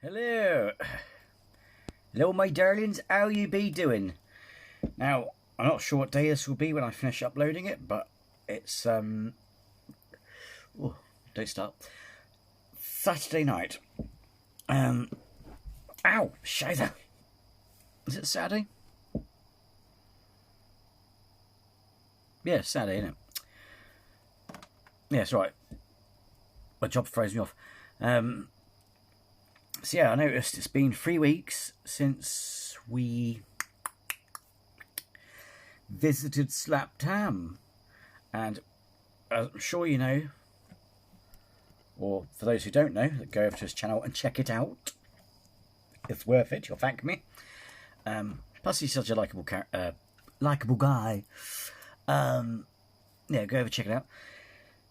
Hello. Hello, my darlings. How you be doing? Now, I'm not sure what day this will be when I finish uploading it, but it's, oh, don't start. Saturday night. Ow, Scheiße. Is it Saturday? Yeah, it's Saturday, isn't it? Yeah, it's right. My job throws me off. So yeah, I noticed it's been 3 weeks since we visited Slaptam. And I'm sure you know, or for those who don't know, go over to his channel and check it out. It's worth it, you'll thank me. Plus he's such a likeable guy. Yeah, go over check it out.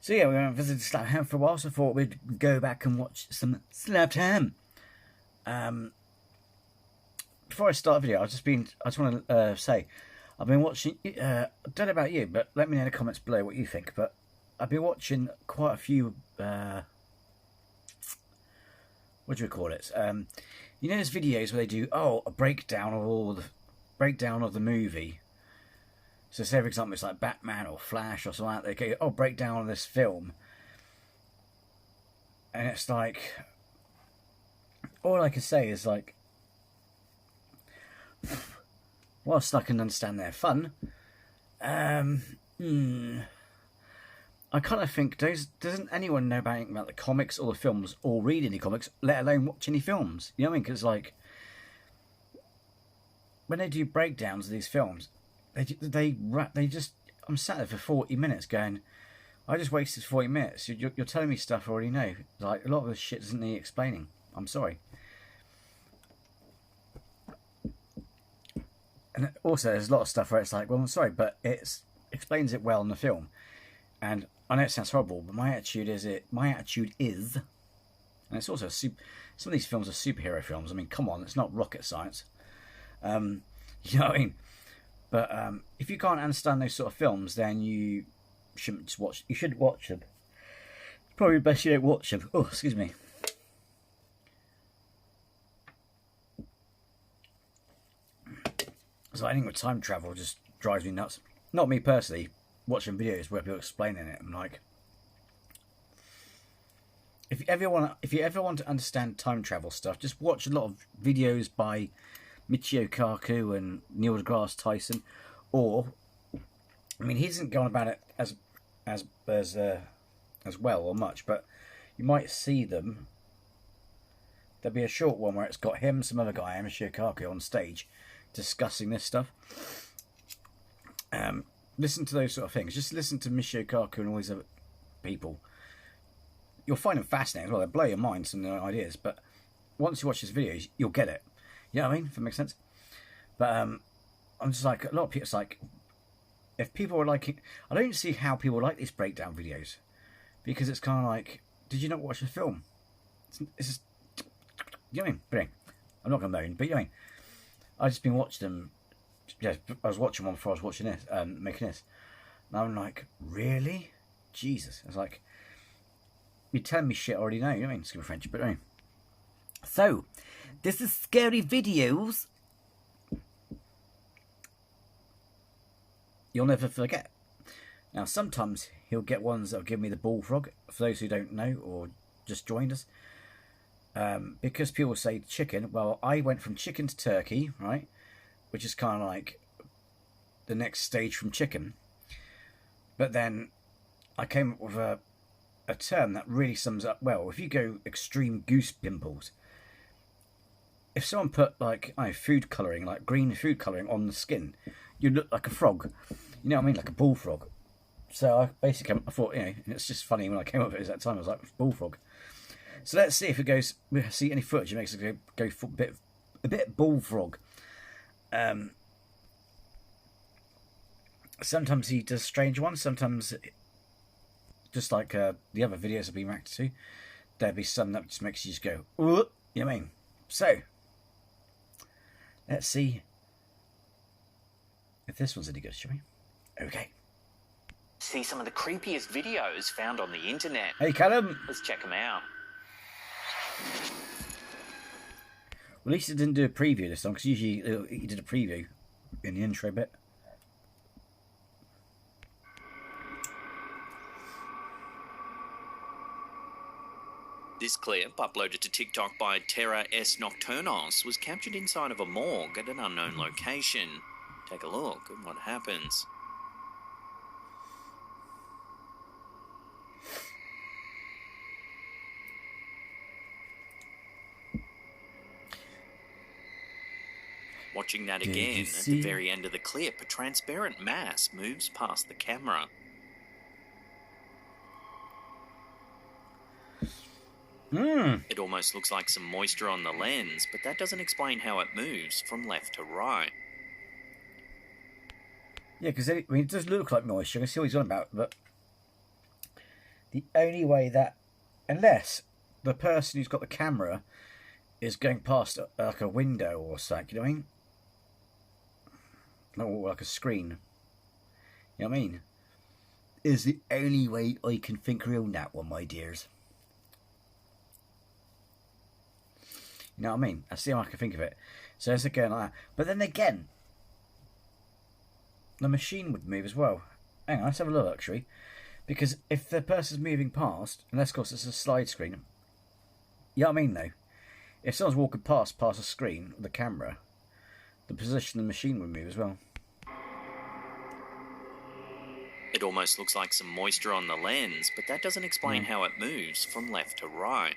So yeah, we went and visited Slaptam for a while, so I thought we'd go back and watch some Slaptam. Before I start the video, I just want to say, I've been watching, I don't know about you, but let me know in the comments below what you think, but I've been watching quite a few, what do you call it, you know those videos where they do, a breakdown of the movie. So say for example it's like Batman or Flash or something like that, they go, breakdown of this film. And it's like, all I can say is like, whilst I can understand their fun, I kind of think, doesn't anyone know anything about the comics or the films or read any comics, let alone watch any films? You know what I mean? Because like, when they do breakdowns of these films, they just, I'm sat there for 40 minutes going, I just wasted 40 minutes. You're telling me stuff I already know. Like, a lot of this shit doesn't need explaining. I'm sorry. And also, there's a lot of stuff where it's like, well, I'm sorry, but it explains it well in the film. And I know it sounds horrible, but my attitude is, and it's also some of these films are superhero films. I mean, come on, it's not rocket science. You know what I mean? But if you can't understand those sort of films, then you shouldn't just watch. You should watch them. It's probably best you don't watch them. Oh, excuse me. So anything with time travel just drives me nuts. Not me personally, watching videos where people are explaining it. I'm like, if you ever want to understand time travel stuff, just watch a lot of videos by Michio Kaku and Neil deGrasse Tyson, or, I mean, he doesn't go on about it as well or much, but you might see them. There'll be a short one where it's got him, some other guy, Michio Kaku, on stage discussing this stuff. Listen to those sort of things. Just listen to Michio Kaku and all these other people. You'll find them fascinating as well. They'll blow your mind, some of their ideas, but once you watch his videos, you'll get it. You know what I mean? If that makes sense. But I'm just like, a lot of people, it's like, if people are liking, I don't see how people like these breakdown videos, because it's kind of like, did you not watch the film? It's just, you know what I mean? But anyway, I'm not going to moan, but you know what I mean? I've just been watching them. Yeah, I was watching one before I was watching this, making this, and I'm like, really? Jesus! I was like, you're telling me shit I already know. You know what I mean? Excuse my French, but anyway. So, this is scary videos you'll never forget. Now, sometimes he'll get ones that'll give me the bullfrog, for those who don't know or just joined us. Because people say chicken, well, I went from chicken to turkey, right? Which is kind of like the next stage from chicken. But then I came up with a term that really sums up well. If you go extreme goose pimples, if someone put like food colouring, like green food colouring on the skin, you look like a frog. You know what I mean? Like a bullfrog. So I basically, I thought, you know, and it's just funny when I came up with it at that time, I was like, bullfrog. So let's see if it goes, we see any footage it makes it go a bit bullfrog. Sometimes he does strange ones, sometimes, just like the other videos I've been reacting to, there'll be some that just makes you just go, ooh, you know what I mean? So, let's see if this one's any good, shall we? Okay. See some of the creepiest videos found on the internet. Hey, Callum. Let's check them out. At least it didn't do a preview this time, because usually he did a preview in the intro bit. This clip, uploaded to TikTok by Terra S Nocturnos, was captured inside of a morgue at an unknown location. Take a look at what happens. Watching that again, at the very end of the clip, a transparent mass moves past the camera. It almost looks like some moisture on the lens, but that doesn't explain how it moves from left to right. Yeah, because it does look like moisture. I can see what he's on about, but the only way that, unless the person who's got the camera is going past like a window or something, you know what I mean? Or like a screen. You know what I mean? Is the only way I can think around that one, my dears. You know what I mean? That's the only way I can think of it. So it's again like that. But then again, the machine would move as well. Hang on, let's have a look actually. Because if the person's moving past, unless of course it's a slide screen, you know what I mean though? If someone's walking past a screen with the camera, the position of the machine would move as well. It almost looks like some moisture on the lens, but that doesn't explain how it moves from left to right.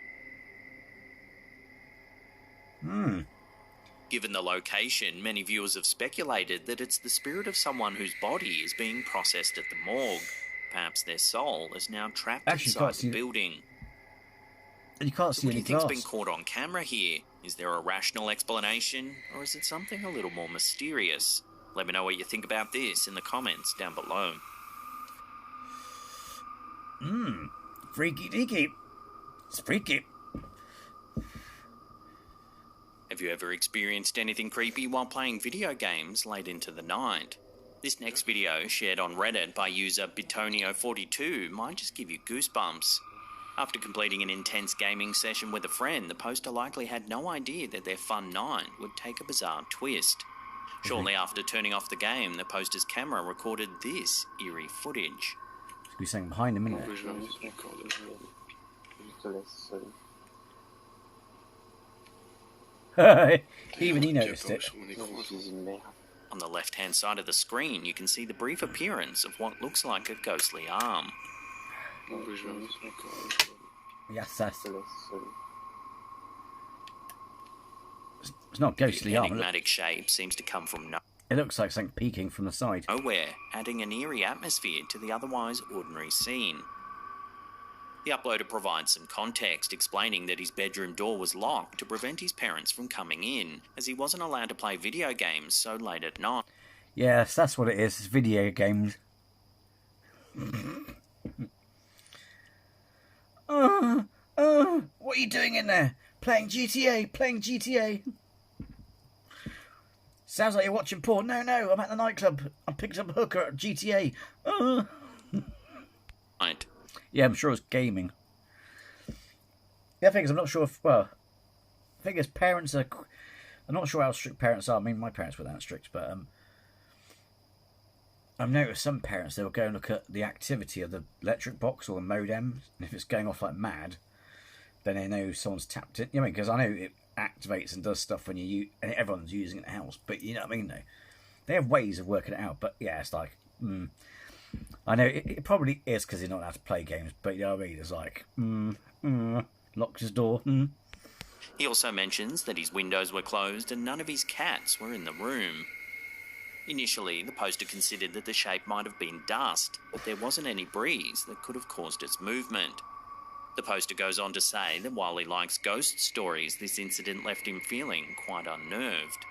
Given the location, many viewers have speculated that it's the spirit of someone whose body is being processed at the morgue. Perhaps their soul is now trapped inside the building. And you can't see any glass. What do you think's been caught on camera here? Is there a rational explanation, or is it something a little more mysterious? Let me know what you think about this in the comments down below. Freaky deaky. It's freaky. Have you ever experienced anything creepy while playing video games late into the night? This next video, shared on Reddit by user Bitonio42, might just give you goosebumps. After completing an intense gaming session with a friend, the poster likely had no idea that their fun night would take a bizarre twist. Shortly after turning off the game, the poster's camera recorded this eerie footage. There's be something behind him, isn't there? Even he noticed it. On the left-hand side of the screen, you can see the brief appearance of what looks like a ghostly arm. Yes, that's... It's not a ghostly arm. The enigmatic shape seems to come from it looks like something peeking from the side. nowhere, adding an eerie atmosphere to the otherwise ordinary scene. The uploader provides some context, explaining that his bedroom door was locked to prevent his parents from coming in, as he wasn't allowed to play video games so late at night. Yes, that's what it is. It's video games. What are you doing in there? Playing GTA. Sounds like you're watching porn. No, I'm at the nightclub. I picked up a hooker at GTA. Right. Yeah, I'm sure it's gaming. The other thing is, I'm not sure if, well, the thing is, parents are, I'm not sure how strict parents are. I mean, my parents were that strict, but I've noticed some parents, they'll go and look at the activity of the electric box or the modem, and if it's going off like mad, then they know someone's tapped it. You know what I mean? Because I know it activates and does stuff when you and everyone's using it in the house, but you know what I mean, though? They have ways of working it out, but yeah, it's like, I know it probably is because you're not allowed to play games, but you know what I mean? It's like, locks his door. He also mentions that his windows were closed and none of his cats were in the room. Initially, the poster considered that the shape might have been dust, but there wasn't any breeze that could have caused its movement. The poster goes on to say that while he likes ghost stories, this incident left him feeling quite unnerved.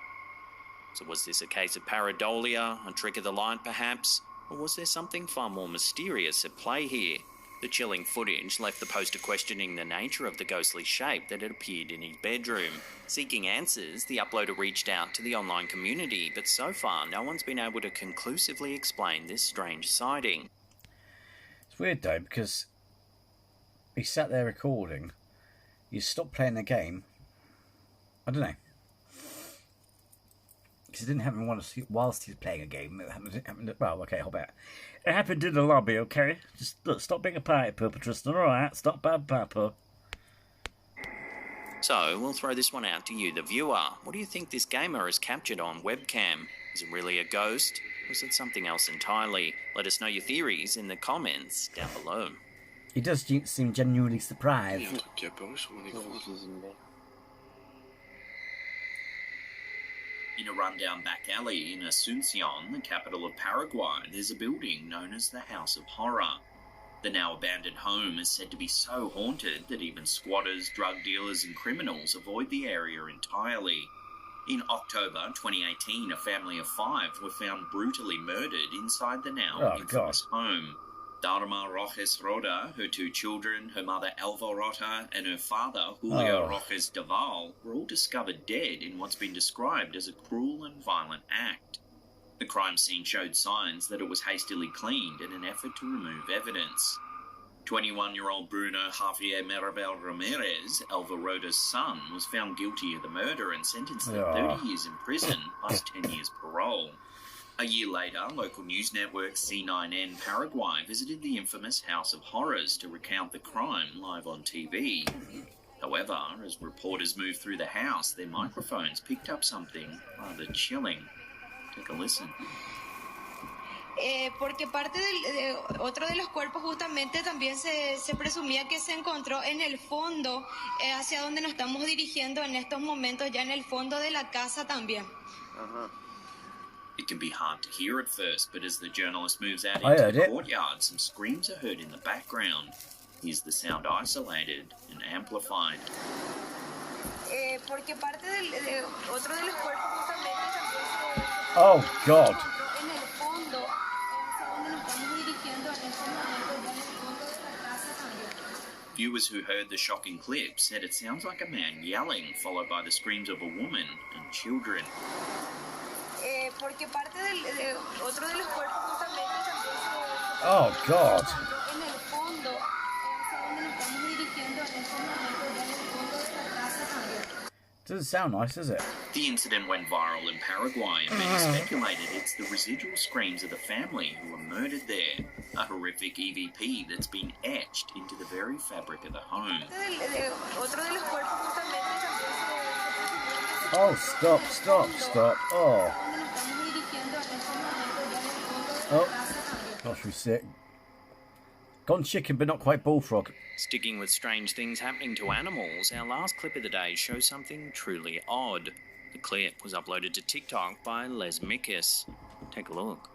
So was this a case of pareidolia, a trick of the light perhaps? Or was there something far more mysterious at play here? The chilling footage left the poster questioning the nature of the ghostly shape that had appeared in his bedroom. Seeking answers, the uploader reached out to the online community, but so far no one's been able to conclusively explain this strange sighting. It's weird though, because he sat there recording, you stopped playing the game, I don't know, because he didn't happen whilst he's playing a game. It happened, well, okay, hold back. It happened in the lobby, okay? Just look, stop being a party pooper, Tristan, alright? Stop bad papa. So, we'll throw this one out to you, the viewer. What do you think this gamer has captured on webcam? Is it really a ghost? Or is it something else entirely? Let us know your theories in the comments down below. He does seem genuinely surprised. In a rundown back alley in Asunción, the capital of Paraguay, there's a building known as the House of Horror. The now abandoned home is said to be so haunted that even squatters, drug dealers and criminals avoid the area entirely. In October 2018, a family of 5 were found brutally murdered inside the now infamous home. Dharma Rojas Roda, her 2 children, her mother Alva Rota, and her father Julio Rojas Daval were all discovered dead in what's been described as a cruel and violent act. The crime scene showed signs that it was hastily cleaned in an effort to remove evidence. 21-year-old Bruno Javier Maribel Ramirez, Alva Roda's son, was found guilty of the murder and sentenced to 30 years in prison plus 10 years parole. A year later, local news network C9N Paraguay visited the infamous House of Horrors to recount the crime live on TV. However, as reporters moved through the house, their microphones picked up something rather chilling. Take a listen. Porque parte de otro de los cuerpos justamente también se presumía que se encontró en el fondo, hacia donde nos estamos dirigiendo en estos momentos, ya en el fondo de la casa también. It can be hard to hear at first, but as the journalist moves out into the courtyard, some screams are heard in the background. Here's the sound isolated and amplified. Porque parte de otro de los cuerpos justamente también se Oh, God. en el fondo, hacia donde nos estamos dirigiendo en estos momentos, ya en el fondo de la casa también. Viewers who heard the shocking clip said it sounds like a man yelling, followed by the screams of a woman and children. Porque parte de otro de los cuerpos justamente también se Oh, God. en el fondo, hacia donde nos estamos dirigiendo en estos momentos, ya en el fondo de la casa también. Doesn't sound nice, does it? The incident went viral in Paraguay, and many speculated it's the residual screams of the family who were murdered there, a horrific EVP that's been etched into the very fabric of the home. Otro de los cuerpos justamente también se Oh, stop. Oh. Gosh, we're sick. Gone chicken, but not quite bullfrog. Sticking with strange things happening to animals, our last clip of the day shows something truly odd. The clip was uploaded to TikTok by Les Mikis. Take a look.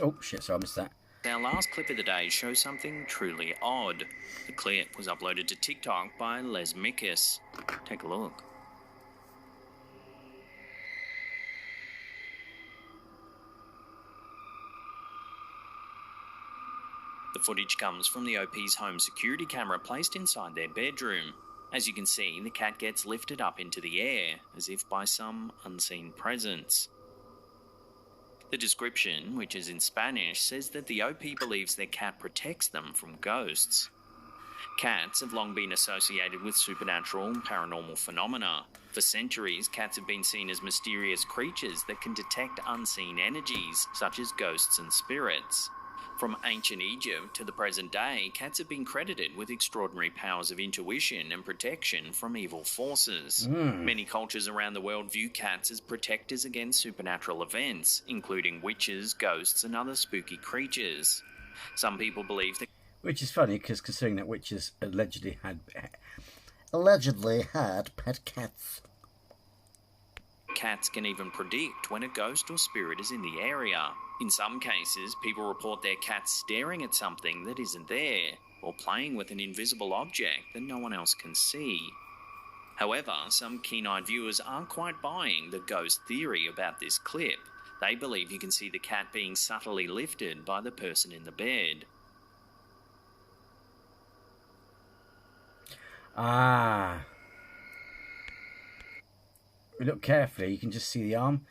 Oh, shit, sorry, I missed that. Our last clip of the day shows something truly odd. The clip was uploaded to TikTok by Les Mikis. Take a look. The footage comes from the OP's home security camera placed inside their bedroom. As you can see, the cat gets lifted up into the air, as if by some unseen presence. The description, which is in Spanish, says that the OP believes their cat protects them from ghosts. Cats have long been associated with supernatural and paranormal phenomena. For centuries, cats have been seen as mysterious creatures that can detect unseen energies, such as ghosts and spirits. From ancient Egypt to the present day, cats have been credited with extraordinary powers of intuition and protection from evil forces. Many cultures around the world view cats as protectors against supernatural events, including witches, ghosts, and other spooky creatures. Some people believe that... Which is funny, because considering that witches allegedly had pet cats. Cats can even predict when a ghost or spirit is in the area. In some cases, people report their cats staring at something that isn't there, or playing with an invisible object that no one else can see. However, some keen-eyed viewers aren't quite buying the ghost theory about this clip. They believe you can see the cat being subtly lifted by the person in the bed. Ah. If you look carefully, you can just see the arm.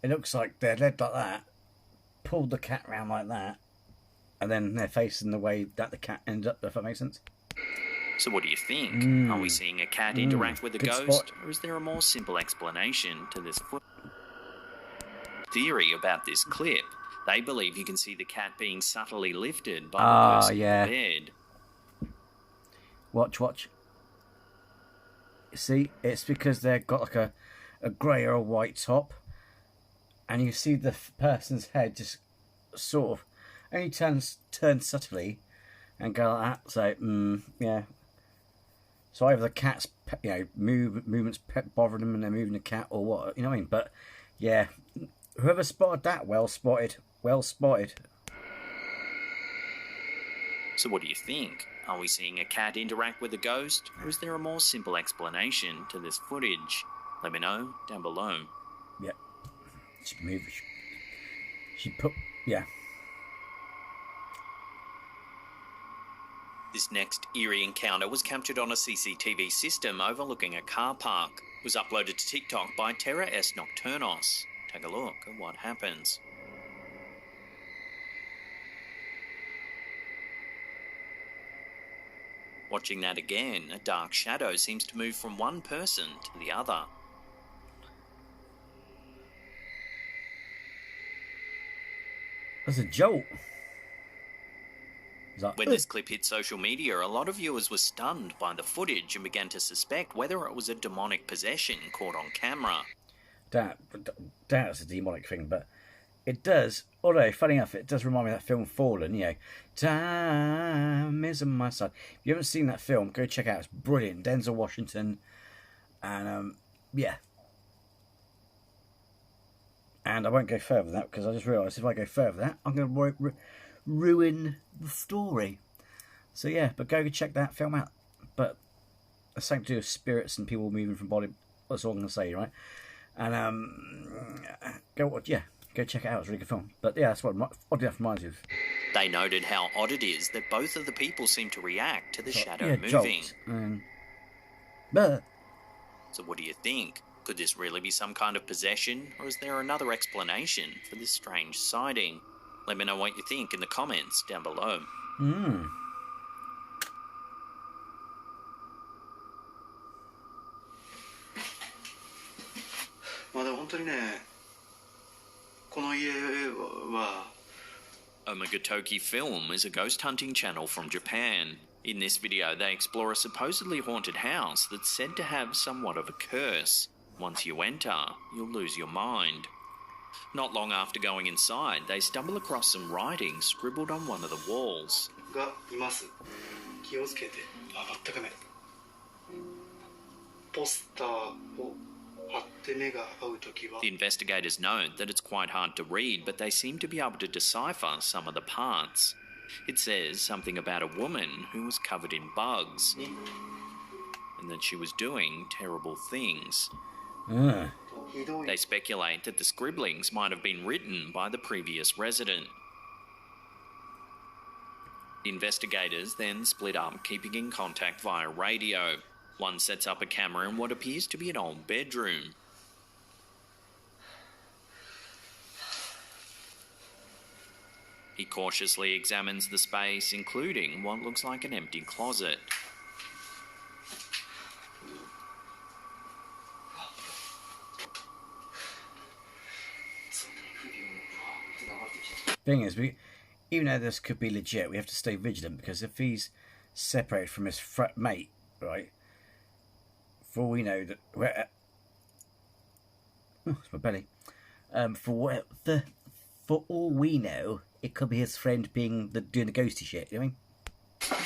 It looks like they're led like that, pulled the cat round like that, and then they're facing the way that the cat ended up, if that makes sense. So what do you think? Are we seeing a cat interact with a good ghost, spot. or is there a more simple explanation to this theory about this clip? They believe you can see the cat being subtly lifted by the person in the bed. Watch. See, it's because they've got like a grey or a white top, and you see the person's head just sort of only turn subtly and go like that. So, yeah. So either the cat's, movements bothering them and they're moving the cat, or what, you know what I mean? But yeah, whoever spotted that, well spotted. So what do you think? Are we seeing a cat interact with a ghost, or is there a more simple explanation to this footage? Let me know down below. Yeah. She put, yeah. This next eerie encounter was captured on a CCTV system overlooking a car park. It was uploaded to TikTok by Terra S Nocturnos. Take a look at what happens. Watching that again, a dark shadow seems to move from one person to the other. That's a jolt. Like, when this clip hit social media, a lot of viewers were stunned by the footage and began to suspect whether it was a demonic possession caught on camera. That's a demonic thing, but it does. Although, funny enough, it does remind me of that film Fallen. Time is on my side. If you haven't seen that film, go check it out. It's brilliant. Denzel Washington, and yeah. And I won't go further than that because I just realised if I go further than that, I'm going to ruin the story. So yeah, but go check that film out. But it's something to do with spirits and people moving from body. That's all I'm going to say, right? And go check it out. It's a really good film. But yeah, that's what oddly enough reminds you of. They noted how odd it is that both of the people seem to react to the shadow moving. Jolts. So what do you think? Could this really be some kind of possession, or is there another explanation for this strange sighting? Let me know what you think in the comments down below. まだ本当にね、この家は Omagatoki Film is a ghost hunting channel from Japan. In this video, they explore a supposedly haunted house that's said to have somewhat of a curse. Once you enter, you'll lose your mind. Not long after going inside, they stumble across some writing scribbled on one of the walls. がいます。気をつけて。全くね。ポスターを貼って目が合うときは。 The investigators note that it's quite hard to read, but they seem to be able to decipher some of the parts. It says something about a woman who was covered in bugs, and that she was doing terrible things. They speculate that the scribblings might have been written by the previous resident. The investigators then split up, keeping in contact via radio. One sets up a camera in what appears to be an old bedroom. He cautiously examines the space, including what looks like an empty closet. Thing is, even though this could be legit, we have to stay vigilant because if he's separated from his mate, right? For all we know that, it's my belly. For all we know, it could be his friend doing the ghosty shit. You know what I mean?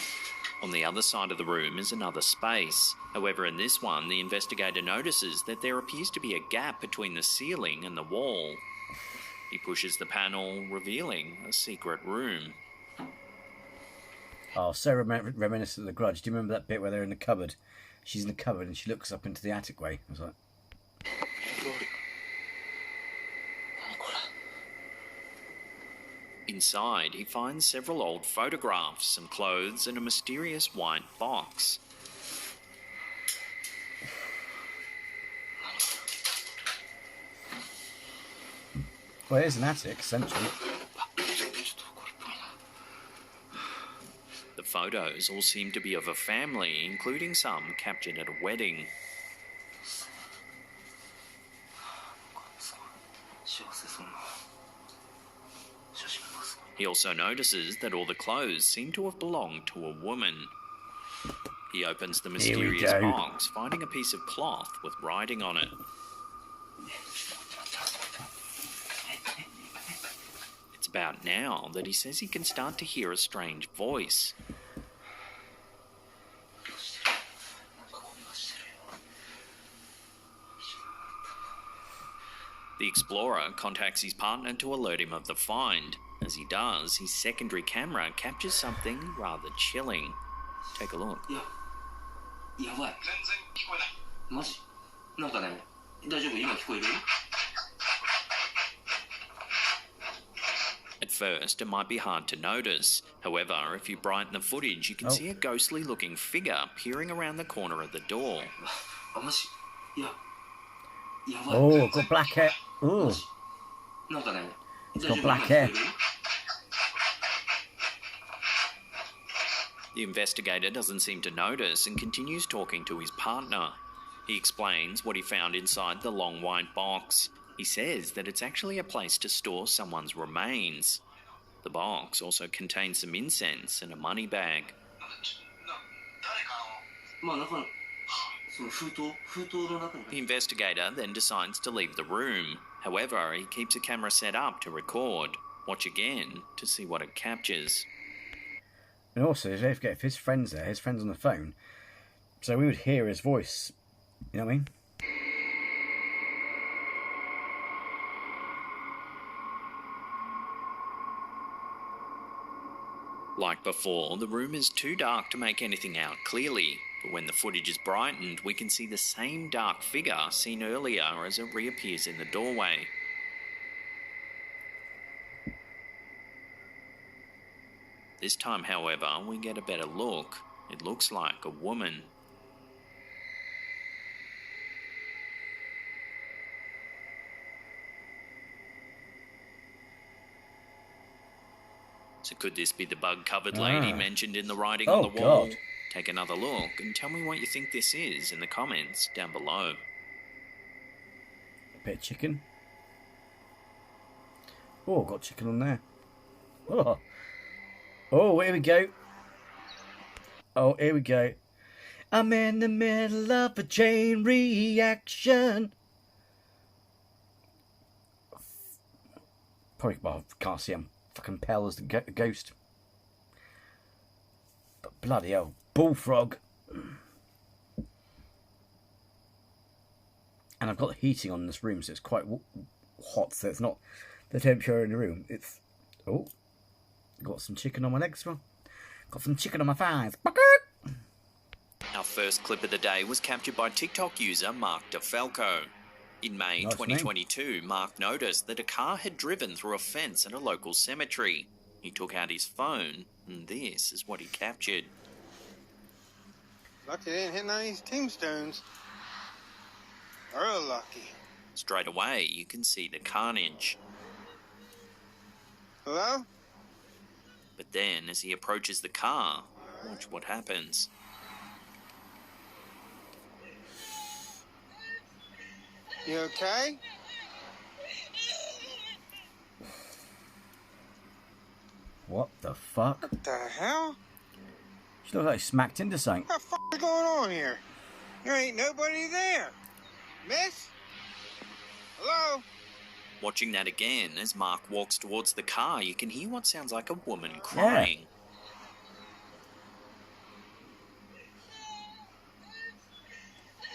On the other side of the room is another space. However, in this one, the investigator notices that there appears to be a gap between the ceiling and the wall. He pushes the panel, revealing a secret room. Oh, so reminiscent of The Grudge. Do you remember that bit where they're in the cupboard? She's in the cupboard and she looks up into the attic way. I was like... Inside, he finds several old photographs, some clothes, and a mysterious white box. Well, it is an attic, essentially. The photos all seem to be of a family, including some captured at a wedding. He also notices that all the clothes seem to have belonged to a woman. He opens the mysterious box, finding a piece of cloth with writing on it. It's about now that he says he can start to hear a strange voice. The explorer contacts his partner to alert him of the find. As he does, his secondary camera captures something rather chilling. Take a look. At first, it might be hard to notice. However, if you brighten the footage, you can see a ghostly-looking figure peering around the corner of the door. Oh, got black hair. Oh, it's got black hair. The investigator doesn't seem to notice and continues talking to his partner. He explains what he found inside the long white box. He says that it's actually a place to store someone's remains. The box also contains some incense and a money bag. The investigator then decides to leave the room. However, he keeps a camera set up to record. Watch again to see what it captures. And also, don't forget, if his friend's there, his friend's on the phone, so we would hear his voice. You know what I mean? Like before, the room is too dark to make anything out clearly, but when the footage is brightened, we can see the same dark figure seen earlier as it reappears in the doorway. This time, however, we get a better look. It looks like a woman. So could this be the bug-covered lady mentioned in the writing on the wall? God. Take another look and tell me what you think this is in the comments down below. A bit of chicken. Oh, got chicken on there. Oh. Oh, here we go. Oh, here we go. I'm in the middle of a chain reaction. Probably, well, can't see. I'm fucking pale as the ghost. But bloody hell, bullfrog. And I've got the heating on in this room, so it's quite hot. So it's not the temperature in the room. It's got some chicken on my legs as well. Got some chicken on my thighs. Our first clip of the day was captured by TikTok user Mark DeFalco. In May 2022, Mark noticed that a car had driven through a fence at a local cemetery. He took out his phone, and this is what he captured. Lucky they didn't hit none of these tombstones. Real lucky. Straight away, you can see the carnage. Hello? But then, as he approaches the car, watch what happens. You okay? What the fuck? What the hell? She looks like she smacked into something. What the fuck is going on here? There ain't nobody there. Miss? Hello? Watching that again, as Mark walks towards the car, you can hear what sounds like a woman crying.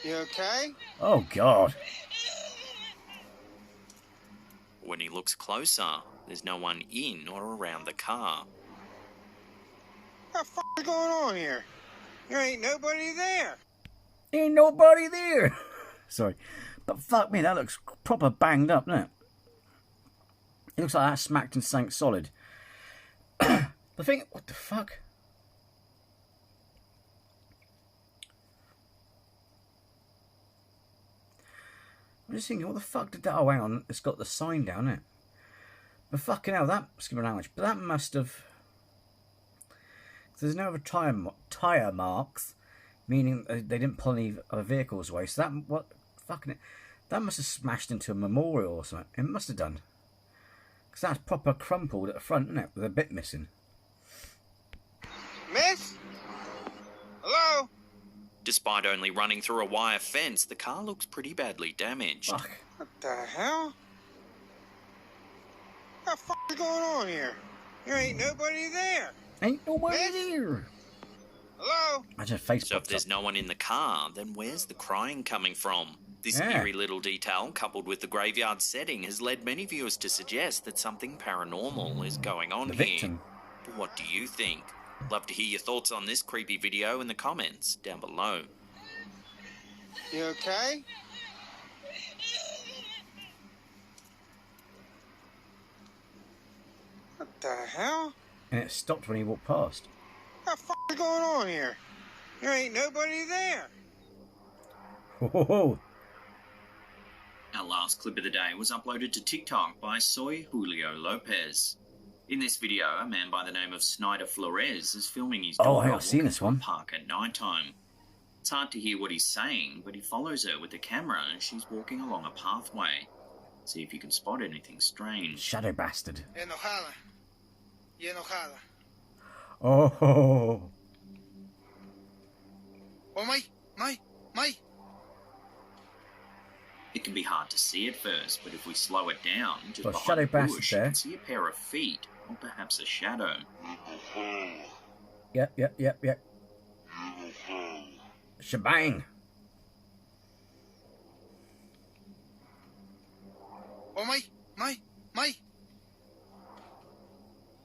You okay? Oh, God. When he looks closer, there's no one in or around the car. What the fuck is going on here? There ain't nobody there. Ain't nobody there. Sorry. But fuck me, that looks proper banged up, doesn't it? It looks like that smacked and sank solid. The thing, what the fuck? I'm just thinking, what the fuck did that... Oh, hang on, it's got the sign down it. But fucking hell, that... Excuse my language, but that must have... There's no other tyre marks, meaning they didn't pull any other vehicles away. So that must have smashed into a memorial or something. It must have done. Because that's proper crumpled at the front, isn't it? With a bit missing. Miss? Hello? Despite only running through a wire fence, the car looks pretty badly damaged. Fuck. What the hell? What the fuck is going on here? There ain't nobody there. Ain't nobody Miss? there. Hello? Imagine if Facebook. So if there's no one in the car, then where's the crying coming from? This Yeah. eerie little detail, coupled with the graveyard setting, has led many viewers to suggest that something paranormal is going on The here. victim. But what do you think? Love to hear your thoughts on this creepy video in the comments down below. You okay? What the hell? And it stopped when he walked past. What the fuck is going on here? There ain't nobody there. Whoa. Our last clip of the day was uploaded to TikTok by Soy Julio Lopez. In this video, a man by the name of Snyder Flores is filming his daughter I've seen walking this through one. a park at night time. It's hard to hear what he's saying, but he follows her with the camera as she's walking along a pathway. See if you can spot anything strange. Shadow bastard. Enojada. Y enojada. Oh. Oh, my. It can be hard to see at first, but if we slow it down, just Well, behind shadow the bastard bush, there. you can see a pair of feet, or perhaps a shadow. Yep. Shebang. Oh, my.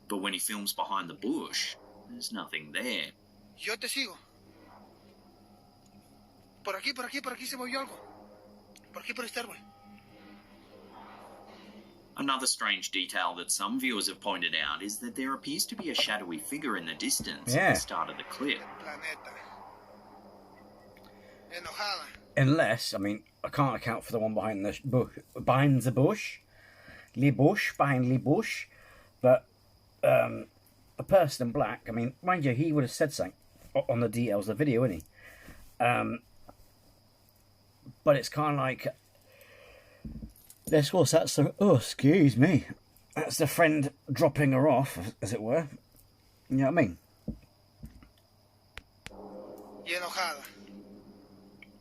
But when he films behind the bush, there's nothing there. Yo te sigo. Por aquí se movió algo. Por aquí por este árbol. Another strange detail that some viewers have pointed out is that there appears to be a shadowy figure in the distance Yeah. at the start of the clip. Planeta. Enojada. Unless, I mean, I can't account for the one behind the bush. Behind the bush. Behind the bush. But a person in black, I mean, mind you, he would have said something on the details of the video, wouldn't he? But it's kind of like, excuse me. That's the friend dropping her off, as it were. You know what I mean? Y enojada.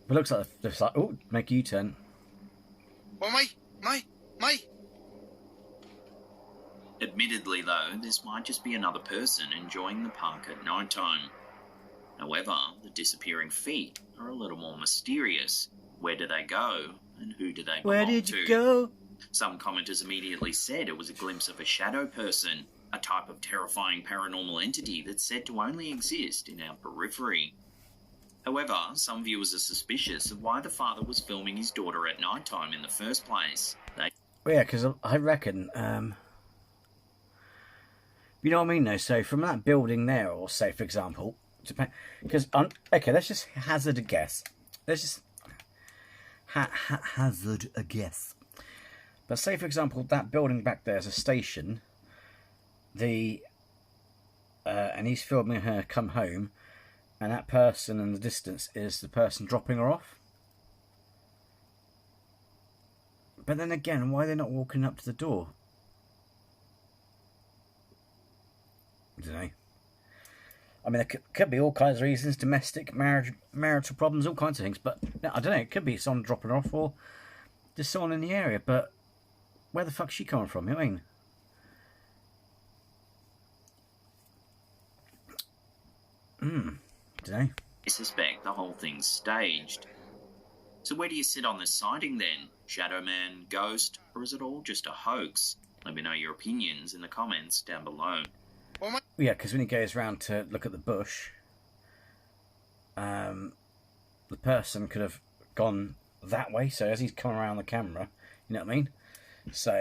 But it looks like it's like, oh, make a U-turn. Oh, my. Admittedly, though, this might just be another person enjoying the park at night time. However, the disappearing feet are a little more mysterious. Where do they go, and who do they belong to? Where did you go? Some commenters immediately said it was a glimpse of a shadow person, a type of terrifying paranormal entity that's said to only exist in our periphery. However, some viewers are suspicious of why the father was filming his daughter at night time in the first place. Well, yeah, because I reckon, you know what I mean, though? So from that building there, or say, for example, because, okay, let's just hazard a guess. Let's just hazard a guess. But say, for example, that building back there is a station, and he's filming her come home, and that person in the distance is the person dropping her off. But then again, why are they not walking up to the door? I don't know. I mean, there could be all kinds of reasons, domestic, marital problems, all kinds of things. But I don't know, it could be someone dropping her off or just someone in the area. But where the fuck's she coming from? You know what I mean? Don't know. I suspect the whole thing's staged. So where do you sit on this sighting then? Shadow Man, ghost, or is it all just a hoax? Let me know your opinions in the comments down below. Yeah, because when he goes round to look at the bush, the person could have gone that way. So as he's coming around the camera, you know what I mean? So,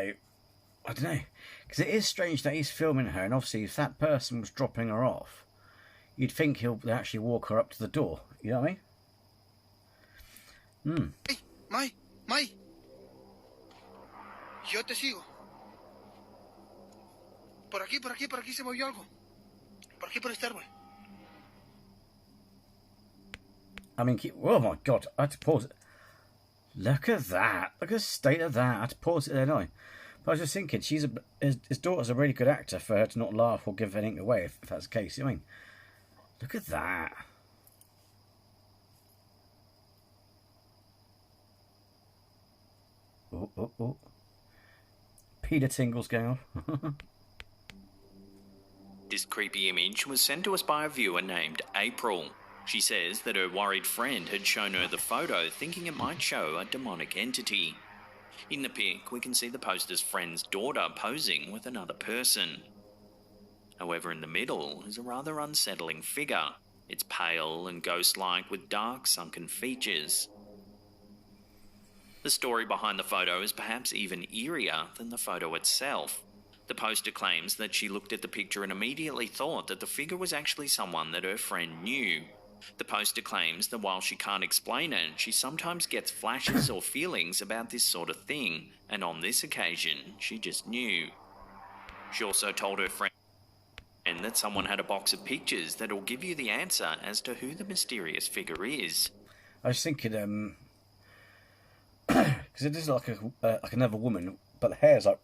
I don't know. Because it is strange that he's filming her, and obviously if that person was dropping her off, you'd think he'll actually walk her up to the door. You know what I mean? May. Yo te sigo. Por aquí se movió algo. Por aquí por este árbol. I mean, oh my God, I had to pause it. Look at that. Look at the state of that. I had to pause it there, didn't I? But I was just thinking, his daughter's a really good actor for her to not laugh or give anything away, if that's the case. You know what I mean? Look at that. Oh. Peter tingles going off. This creepy image was sent to us by a viewer named April. She says that her worried friend had shown her the photo thinking it might show a demonic entity. In the pic, we can see the poster's friend's daughter posing with another person. However, in the middle is a rather unsettling figure. It's pale and ghost-like with dark, sunken features. The story behind the photo is perhaps even eerier than the photo itself. The poster claims that she looked at the picture and immediately thought that the figure was actually someone that her friend knew. The poster claims that while she can't explain it, she sometimes gets flashes or feelings about this sort of thing, and on this occasion, she just knew. She also told her friend that someone had a box of pictures that will give you the answer as to who the mysterious figure is. I was thinking, because it is like another woman, but the hair's like,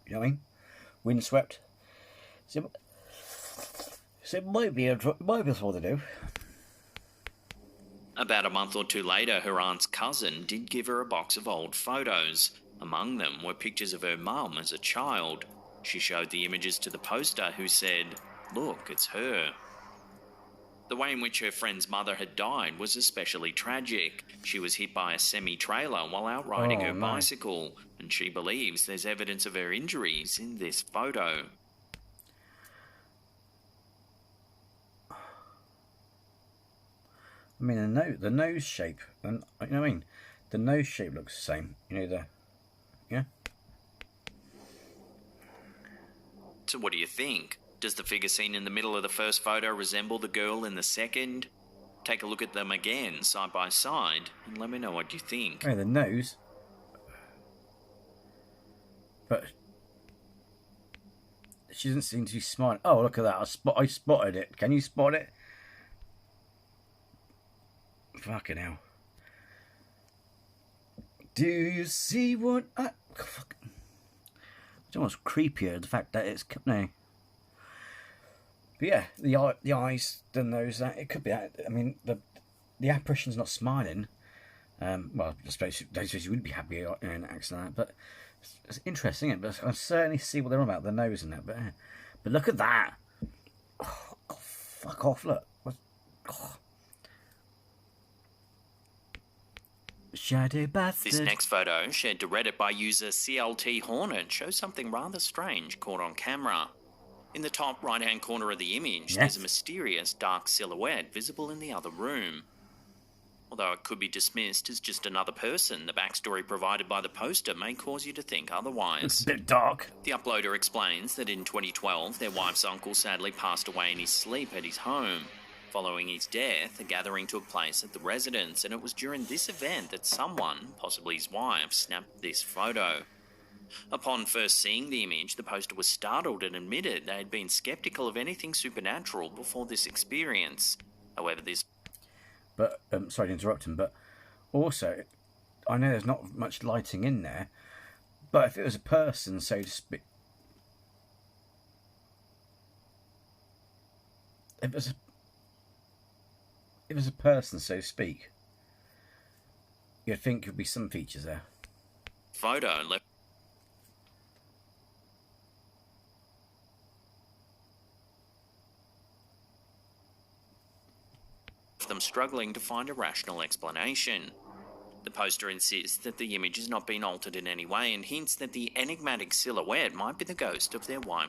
you know what I mean? Windswept. So it might be something to do. About a month or two later, her aunt's cousin did give her a box of old photos. Among them were pictures of her mum as a child. She showed the images to the poster, who said, "Look, it's her." The way in which her friend's mother had died was especially tragic. She was hit by a semi-trailer while out riding her bicycle, and she believes there's evidence of her injuries in this photo. I mean, the nose shape, and you know what I mean? The nose shape looks the same. You know, yeah? So what do you think? Does the figure seen in the middle of the first photo resemble the girl in the second? Take a look at them again, side by side, and let me know what you think. Oh, the nose. But she doesn't seem to be smiling. Oh, look at that. I spotted it. Can you spot it? Fucking hell. Do you see what I... Fuck. It's almost creepier, the fact that it's... No. But yeah, the eyes, the nose, that it could be that. I mean, the apparition's not smiling. Well, I suppose you wouldn't be happy in an accident like that, but it's interesting, isn't it? But I certainly see what they're on about, the nose and that. But look at that. Oh, fuck off, look. Oh. Shadow bastard. This next photo, shared to Reddit by user CLT Hornet, shows something rather strange caught on camera. In the top right-hand corner of the image, there's a mysterious dark silhouette visible in the other room. Although it could be dismissed as just another person, the backstory provided by the poster may cause you to think otherwise. It's a bit dark. The uploader explains that in 2012, their wife's uncle sadly passed away in his sleep at his home. Following his death, a gathering took place at the residence, and it was during this event that someone, possibly his wife, snapped this photo. Upon first seeing the image, the poster was startled and admitted they had been skeptical of anything supernatural before this experience. However, this... But, sorry to interrupt him, but also, I know there's not much lighting in there, but if it was a person, so to speak... If it was a person, so to speak, you'd think there'd be some features there. Photo left them struggling to find a rational explanation. The poster insists that the image has not been altered in any way and hints that the enigmatic silhouette might be the ghost of their wife.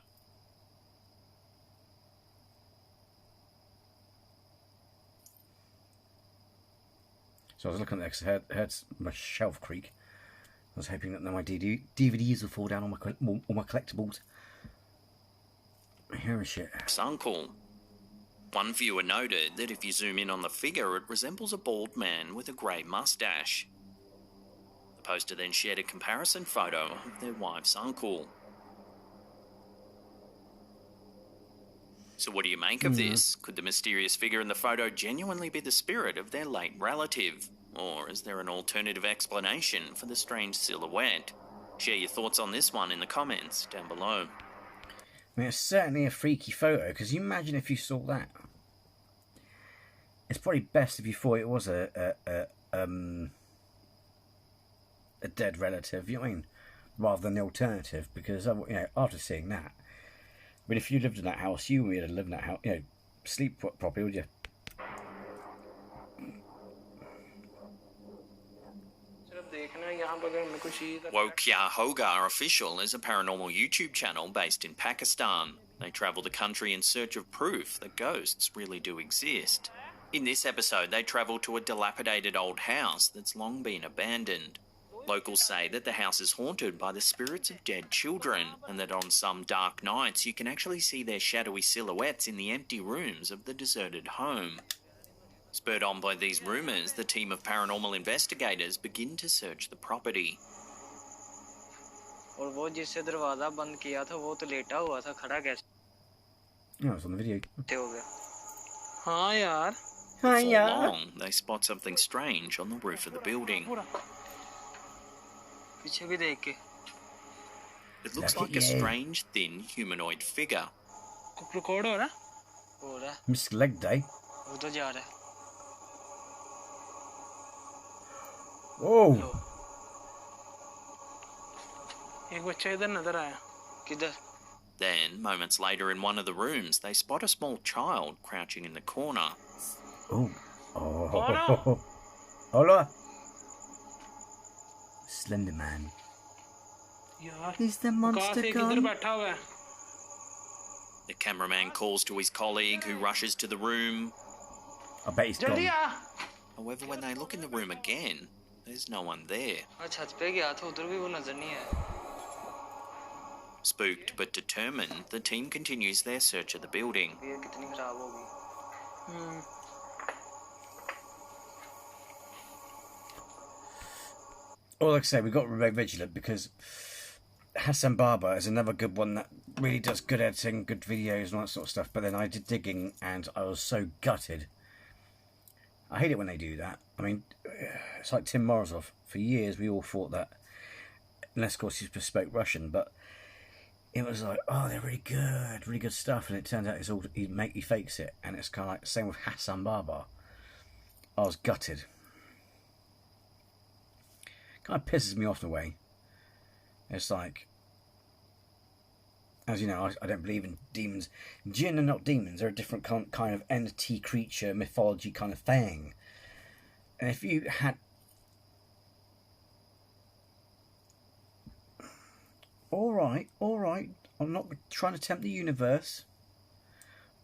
So I was looking at that because I heard my shelf creak. I was hoping that my DVDs would fall down on my collectibles. Here is shit. Uncle. One viewer noted that if you zoom in on the figure, it resembles a bald man with a grey moustache. The poster then shared a comparison photo of their wife's uncle. So what do you make of this? Could the mysterious figure in the photo genuinely be the spirit of their late relative? Or is there an alternative explanation for the strange silhouette? Share your thoughts on this one in the comments down below. I mean, it's certainly a freaky photo, because you imagine if you saw that. It's probably best if you thought it was a dead relative, you know what I mean? Rather than the alternative, because, you know, after seeing that, but if you lived in that house, you would have lived in that house, you know, sleep properly, would you? Wokya Hogar Official is a paranormal YouTube channel based in Pakistan. They travel the country in search of proof that ghosts really do exist. In this episode, they travel to a dilapidated old house that's long been abandoned. Locals say that the house is haunted by the spirits of dead children, and that on some dark nights you can actually see their shadowy silhouettes in the empty rooms of the deserted home. Spurred on by these rumours, the team of paranormal investigators begin to search the property. और वो जिससे दरवाजा बंद किया था वो तो लेटा हुआ था खड़ा कैसे Yeah, it's on the video. हो गया हाँ यार Before long, they spot something strange on the roof of the building. पीछे भी देख के It looks like a strange, thin, humanoid figure. Record हो रहा Missed leg day. उधर जा रहा है Oh! एक बच्चा इधर नजर आया किधर Then, moments later in one of the rooms, they spot a small child crouching in the corner. Oh. Oh. Hola. Slender Man. यार Is the monster इधर gone? बैठा हुआ है The cameraman calls to his colleague, who rushes to the room. I bet he's gone. जल्दी आ However, when they look in the room again, there's no one there. छत पे गया था उधर भी वो नजर नहीं आया Spooked but determined, the team continues their search of the building. ये कितनी खराब हो गई Well, like I say, we've got to remain vigilant, because Hassan Barber is another good one that really does good editing, good videos and all that sort of stuff. But then I did digging and I was so gutted. I hate it when they do that. I mean, it's like Tim Morozov. For years we all thought that, unless of course he spoke Russian, but it was like, oh, they're really good stuff. And it turned out it's all, he fakes it. And it's kind of like the same with Hassan Barber. I was gutted. Kind of pisses me off in a way. It's like, as you know, I don't believe in demons. Jinn are not demons. They're a different kind of entity, creature, mythology kind of thing. And if you had... All right. I'm not trying to tempt the universe.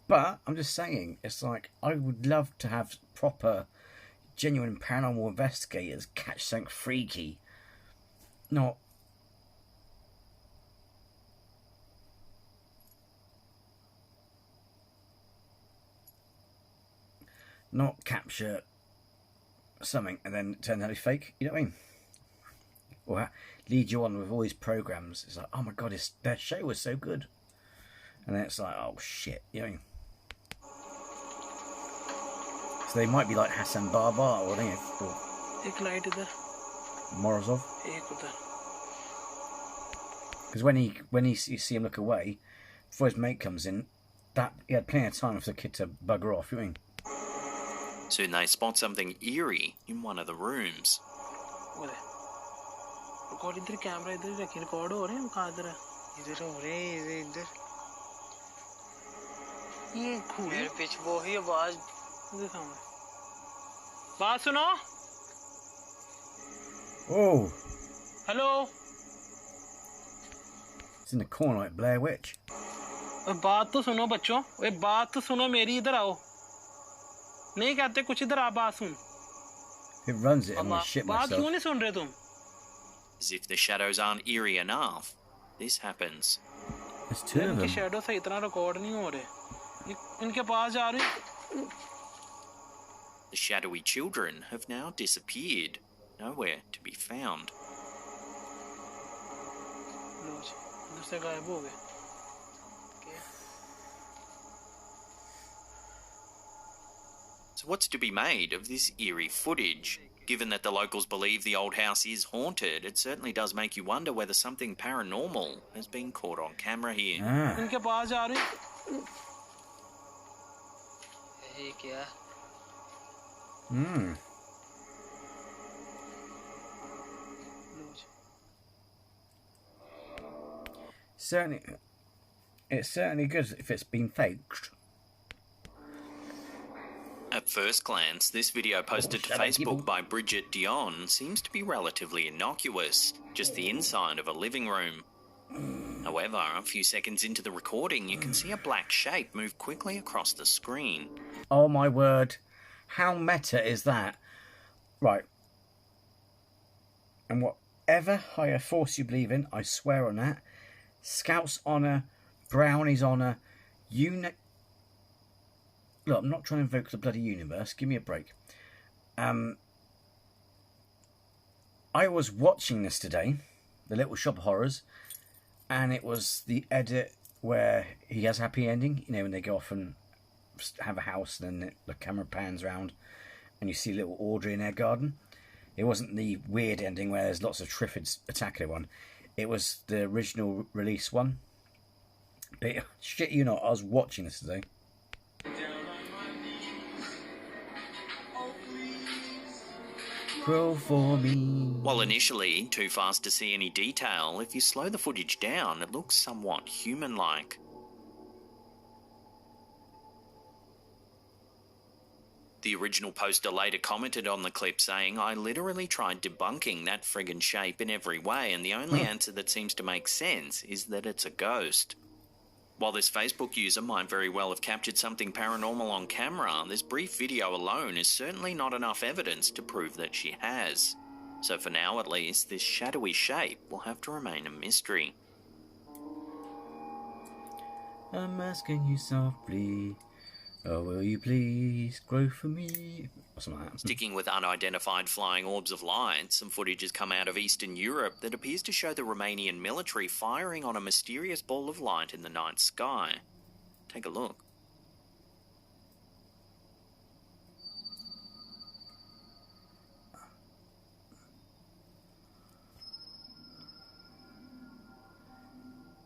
But I'm just saying, it's like, I would love to have proper, genuine paranormal investigators catch something freaky. Not capture something and then turn out it's fake, you know what I mean? Or lead you on with all these programs. It's like, oh my god, their show was so good. And then it's like, oh shit, you know what I mean? So they might be like Hassan Barber or एक light इधर Morozov. एक उधर Because when you see him look away, before his mate comes in, that he had plenty of time for the kid to bugger off, you know what I mean? Soon they spot something eerie in one of the rooms. Record इधर camera इधर रखी record हो रहे हैं कहाँ इधर इधर हो रहे हैं इधर ये मेरे पीछे वो ही आवाज इधर सामने बात सुनो Oh! Hello It's in the corner like Blair Witch. बात तो सुनो बच्चों बात तो सुनो मेरी इधर आओ नहीं कहते कुछ इधर आ बात सुन Who runs it? I'm gonna shit बात myself. क्यों नहीं सुन रहे तुम As if the shadows aren't eerie enough, this happens. There's two of इनकी them. शैडो से इतना रिकॉर्ड नहीं हो रहे इनके पास जा रहे The shadowy children have now disappeared, nowhere to be found. लो जी इधर से गायब हो गए So what's to be made of this eerie footage? Given that the locals believe the old house is haunted, it certainly does make you wonder whether something paranormal has been caught on camera here. इनके पास जा रही ये क्या Certainly, it's certainly good if it's been faked. At first glance, this video posted to shut up, Facebook people. by Bridget Dion seems to be relatively innocuous, just the inside of a living room. However, a few seconds into the recording, you can see a black shape move quickly across the screen. Oh my word. How meta is that? Right. And whatever higher force you believe in, I swear on that. Scouts honour, Brownies honour, Look, I'm not trying to invoke the bloody universe. Give me a break. I was watching this today, The Little Shop of Horrors, and it was the edit where he has a happy ending. You know, when they go off and have a house, and then the camera pans around, and you see little Audrey in their garden. It wasn't the weird ending where there's lots of Triffids attacking everyone. It was the original release one. But shit you not, I was watching this today. Grow for me. While initially too fast to see any detail, if you slow the footage down, it looks somewhat human-like. The original poster later commented on the clip saying, "I literally tried debunking that friggin' shape in every way, and the only answer that seems to make sense is that it's a ghost." While this Facebook user might very well have captured something paranormal on camera, this brief video alone is certainly not enough evidence to prove that she has. So for now at least, this shadowy shape will have to remain a mystery. I'm asking you softly, oh will you please grow for me? Or something like that. Sticking with unidentified flying orbs of light, some footage has come out of Eastern Europe that appears to show the Romanian military firing on a mysterious ball of light in the night sky. Take a look.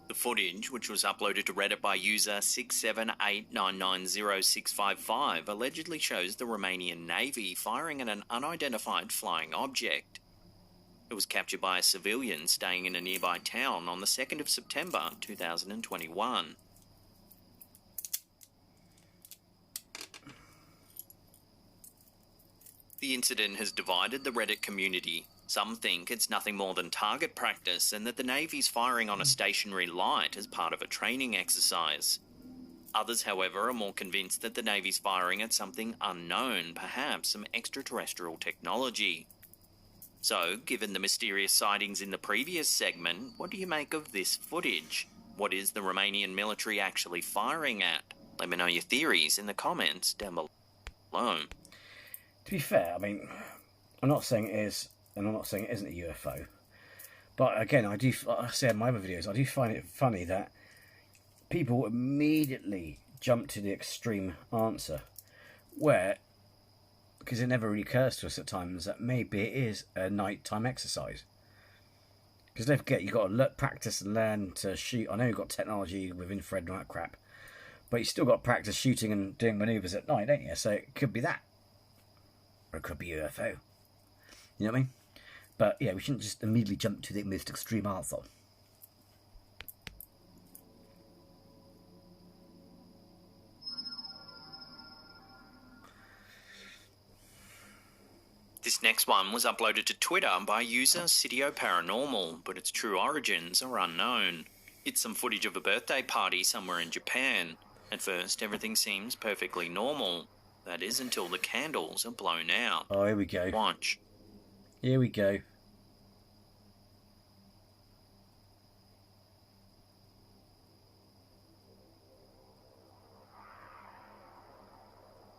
The footage, which was uploaded to Reddit by user 678990655, allegedly shows the Romanian Navy firing at an unidentified flying object. It was captured by a civilian staying in a nearby town on the 2nd of September 2021. The incident has divided the Reddit community. Some think it's nothing more than target practice and that the Navy's firing on a stationary light as part of a training exercise. Others, however, are more convinced that the Navy's firing at something unknown, perhaps some extraterrestrial technology. So, given the mysterious sightings in the previous segment, what do you make of this footage? What is the Romanian military actually firing at? Let me know your theories in the comments down below. To be fair, I mean, I'm not saying it is, and I'm not saying it isn't a UFO. But again, like I say in my other videos, I do find it funny that people immediately jump to the extreme answer, where, because it never really occurs to us at times that maybe it is a nighttime exercise. Because don't forget, you've got to practice and learn to shoot. I know you've got technology with infrared and all that crap, but you still got to practice shooting and doing manoeuvres at night, don't you? So it could be that. Or it could be UFO. You know what I mean? But yeah, we shouldn't just immediately jump to the most extreme answer. This next one was uploaded to Twitter by user Sitio Paranormal, but its true origins are unknown. It's some footage of a birthday party somewhere in Japan. At first, everything seems perfectly normal. That is until the candles are blown out. Oh, here we go. Watch. Here we go.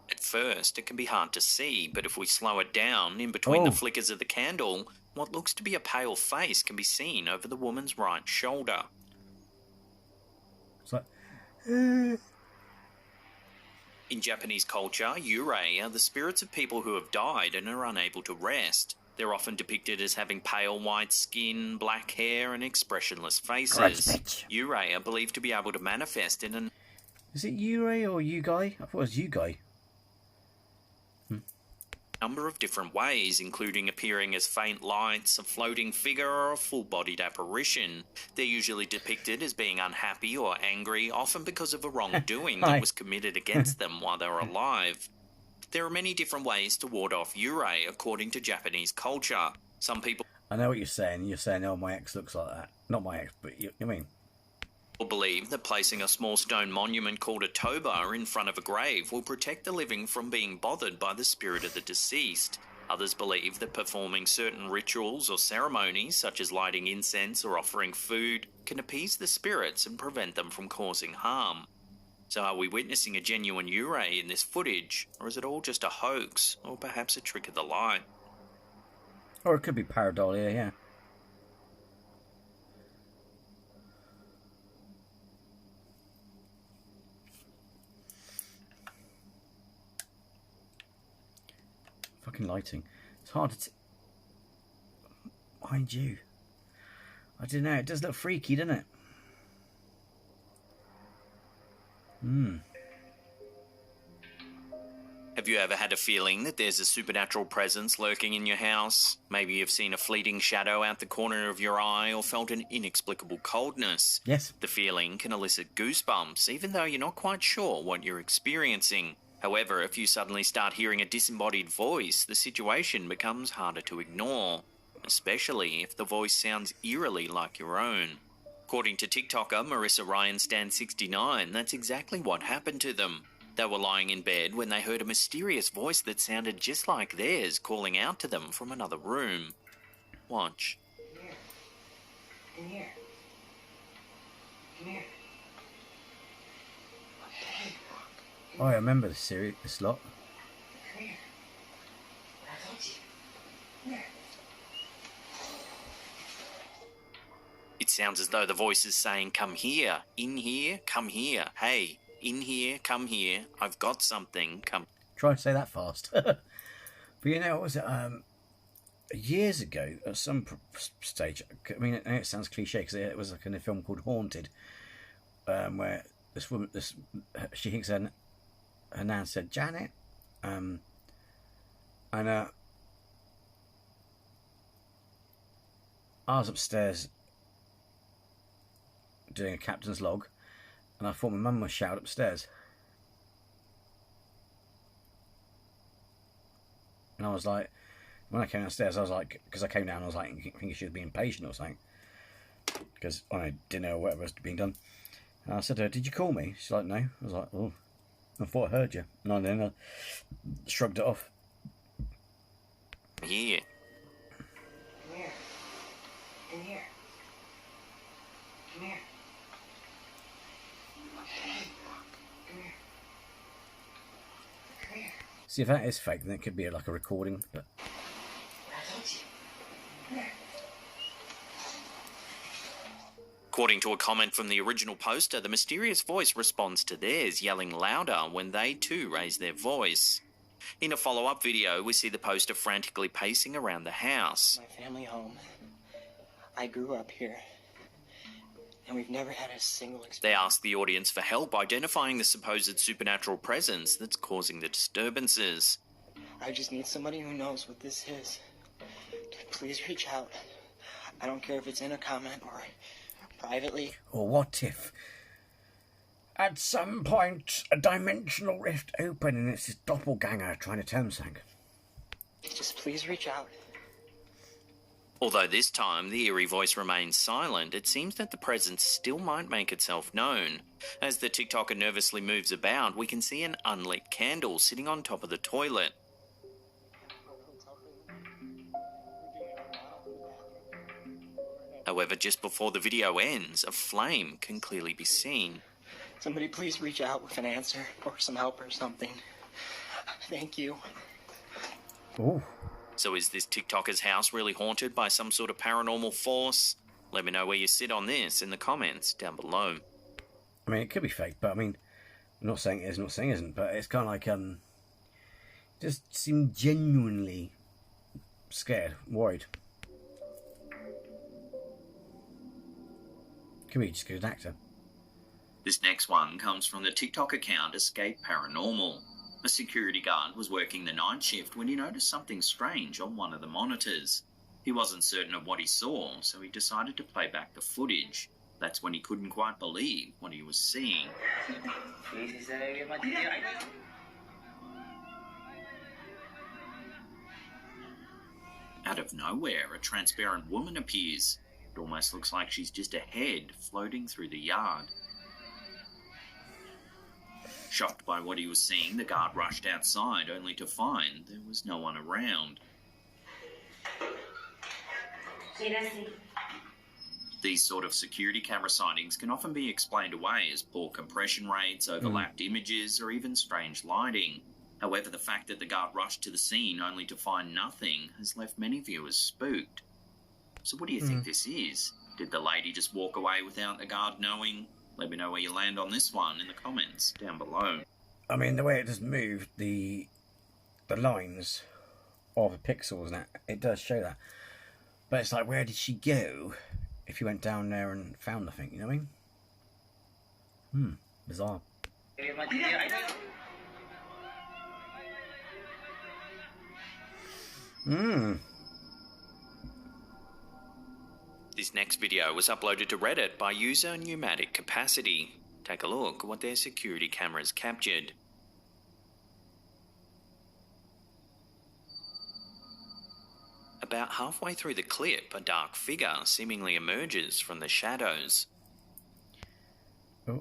At first, it can be hard to see, but if we slow it down, in between the flickers of the candle, what looks to be a pale face can be seen over the woman's right shoulder. It's like... In Japanese culture, yurei are the spirits of people who have died and are unable to rest. They're often depicted as having pale white skin, black hair, and expressionless faces. Right, bitch. Yurei are believed to be able to manifest in a Is it Yurei or you guy? I thought it was you guy. number of different ways, including appearing as faint lights, a floating figure, or a full-bodied apparition. They're usually depicted as being unhappy or angry, often because of a wrongdoing that was committed against them while they were alive. There are many different ways to ward off yurei according to Japanese culture. Some people I know what you're saying. You're saying, oh, my ex looks like that. Not my ex, but you mean. believe that placing a small stone monument called a toba in front of a grave will protect the living from being bothered by the spirit of the deceased. Others believe that performing certain rituals or ceremonies, such as lighting incense or offering food, can appease the spirits and prevent them from causing harm. So are we witnessing a genuine yurei in this footage, or is it all just a hoax, or perhaps a trick of the light? Or it could be pareidolia, yeah. Fucking lighting. It's hard to... Mind you. I don't know, it does look freaky, doesn't it? Have you ever had a feeling that there's a supernatural presence lurking in your house? Maybe you've seen a fleeting shadow out the corner of your eye or felt an inexplicable coldness. Yes. The feeling can elicit goosebumps, even though you're not quite sure what you're experiencing. However, if you suddenly start hearing a disembodied voice, the situation becomes harder to ignore, especially if the voice sounds eerily like your own. According to TikToker Marissa Ryan69, that's exactly what happened to them. They were lying in bed when they heard a mysterious voice that sounded just like theirs calling out to them from another room. Watch. Come here. Come here. Oh, I remember this series, this lot. Come here. I told you. Come here. It sounds as though the voice is saying, "Come here, in here, come here, hey, in here, come here, I've got something, come..." Try to say that fast. But you know, what was it? Years ago, at some stage, I mean, it sounds cliche because it was like in a film called Haunted, where this woman, she thinks her nan said Janet, and I was upstairs doing a captain's log, and I thought my mum was shouting upstairs. And I was like, when I came downstairs, I was like, because I came down, I was like, I think she was being patient or something, because I had dinner or whatever was being done. And I said to her, "Did you call me?" She's like, "No." I was like, "Oh, I thought I heard you." And then I shrugged it off. Here. Come here. Come here. Come here. See, if that is fake, then it could be like a recording. But according to a comment from the original poster, the mysterious voice responds to theirs, yelling louder when they too raise their voice. In a follow-up video, we see the poster frantically pacing around the house. My family home. I grew up here. And we've never had a single experience. They ask the audience for help identifying the supposed supernatural presence that's causing the disturbances. I just need somebody who knows what this is. Please reach out. I don't care if it's in a comment or privately. Or what if, at some point, a dimensional rift opened and it's this doppelganger trying to tell them something? Just please reach out. Although this time the eerie voice remains silent, it seems that the presence still might make itself known. As the TikToker nervously moves about, we can see an unlit candle sitting on top of the toilet. However, just before the video ends, a flame can clearly be seen. Somebody please reach out with an answer or some help or something. Thank you. Ooh. So is this TikToker's house really haunted by some sort of paranormal force? Let me know where you sit on this in the comments down below. I mean, it could be fake, but I mean, I'm not saying it is, not saying it isn't, but it's kind of like just seemed genuinely scared, worried. Could be just a good actor. This next one comes from the TikTok account Escape Paranormal. A security guard was working the night shift when he noticed something strange on one of the monitors. He wasn't certain of what he saw, so he decided to play back the footage. That's when he couldn't quite believe what he was seeing. Out of nowhere, a transparent woman appears. It almost looks like she's just a head floating through the yard. Shocked by what he was seeing, the guard rushed outside, only to find there was no one around. These sort of security camera sightings can often be explained away as poor compression rates, overlapped images, or even strange lighting. However, the fact that the guard rushed to the scene only to find nothing has left many viewers spooked. So what do you think this is? Did the lady just walk away without the guard knowing? Let me know where you land on this one in the comments down below. I mean, the way it just moved, the lines of the pixels, and it does show that. But it's like, where did she go if you went down there and found nothing, you know what I mean? Bizarre. This next video was uploaded to Reddit by user Pneumatic Capacity. Take a look at what their security cameras captured. About halfway through the clip, a dark figure seemingly emerges from the shadows.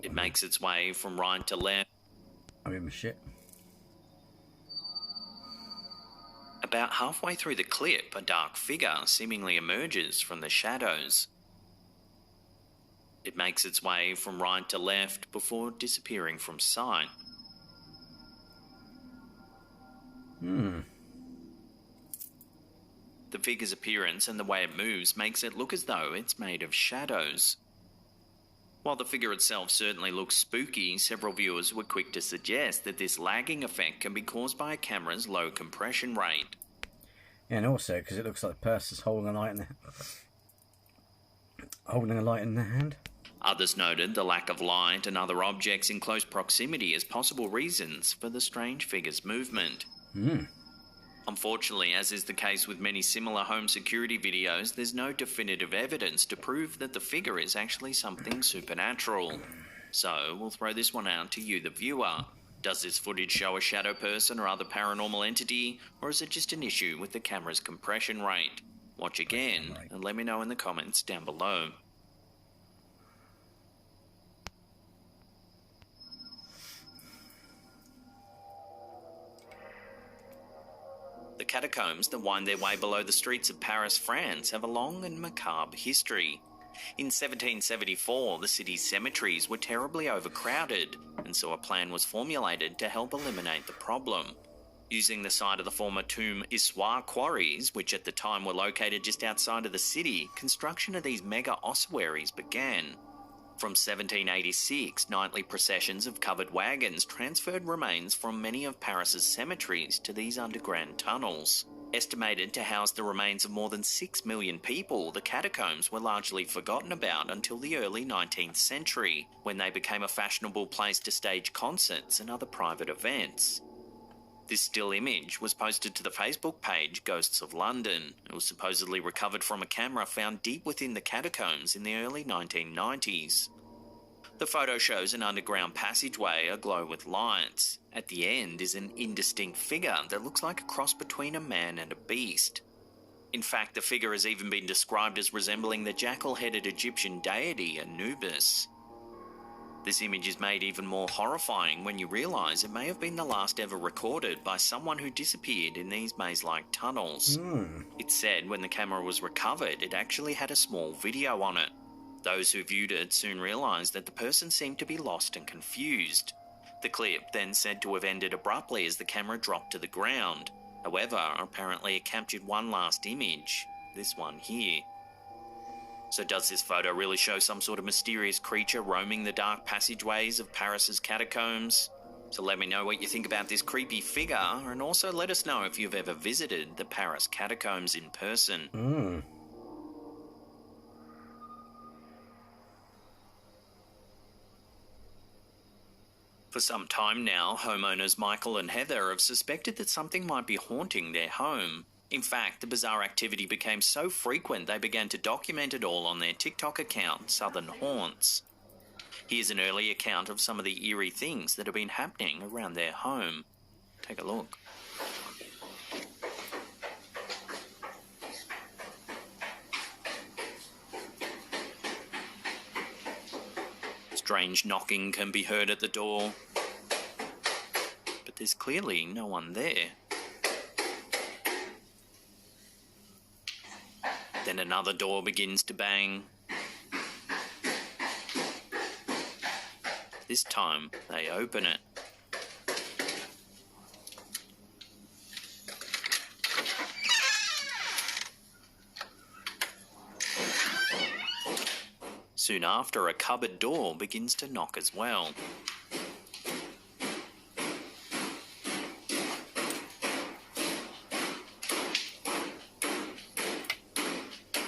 It makes its way from right to left. I'm in my shit. About halfway through the clip, a dark figure seemingly emerges from the shadows. It makes its way from right to left before disappearing from sight. The figure's appearance and the way it moves makes it look as though it's made of shadows. While the figure itself certainly looks spooky, several viewers were quick to suggest that this lagging effect can be caused by a camera's low compression rate. And also, because it looks like the person's holding a light in their hand. Others noted the lack of light and other objects in close proximity as possible reasons for the strange figure's movement. Unfortunately, as is the case with many similar home security videos, there's no definitive evidence to prove that the figure is actually something supernatural. So, we'll throw this one out to you, the viewer. Does this footage show a shadow person or other paranormal entity, or is it just an issue with the camera's compression rate? Watch again, and let me know in the comments down below. The catacombs that wind their way below the streets of Paris, France, have a long and macabre history. In 1774, the city's cemeteries were terribly overcrowded, and so a plan was formulated to help eliminate the problem. Using the site of the former Tomb Issoire quarries, which at the time were located just outside of the city, construction of these mega ossuaries began. From 1786, nightly processions of covered wagons transferred remains from many of Paris's cemeteries to these underground tunnels. Estimated to house the remains of more than 6 million people, the catacombs were largely forgotten about until the early 19th century, when they became a fashionable place to stage concerts and other private events. This still image was posted to the Facebook page Ghosts of London. It was supposedly recovered from a camera found deep within the catacombs in the early 1990s. The photo shows an underground passageway aglow with lights. At the end is an indistinct figure that looks like a cross between a man and a beast. In fact, the figure has even been described as resembling the jackal-headed Egyptian deity Anubis. This image is made even more horrifying when you realise it may have been the last ever recorded by someone who disappeared in these maze-like tunnels. It's said when the camera was recovered, it actually had a small video on it. Those who viewed it soon realised that the person seemed to be lost and confused. The clip then said to have ended abruptly as the camera dropped to the ground. However, apparently it captured one last image, this one here. So does this photo really show some sort of mysterious creature roaming the dark passageways of Paris's catacombs? So let me know what you think about this creepy figure, and also let us know if you've ever visited the Paris catacombs in person. For some time now, homeowners Michael and Heather have suspected that something might be haunting their home. In fact, the bizarre activity became so frequent they began to document it all on their TikTok account, Southern Haunts. Here's an early account of some of the eerie things that have been happening around their home. Take a look. Strange knocking can be heard at the door, but there's clearly no one there. Then another door begins to bang. This time, they open it. Soon after, a cupboard door begins to knock as well.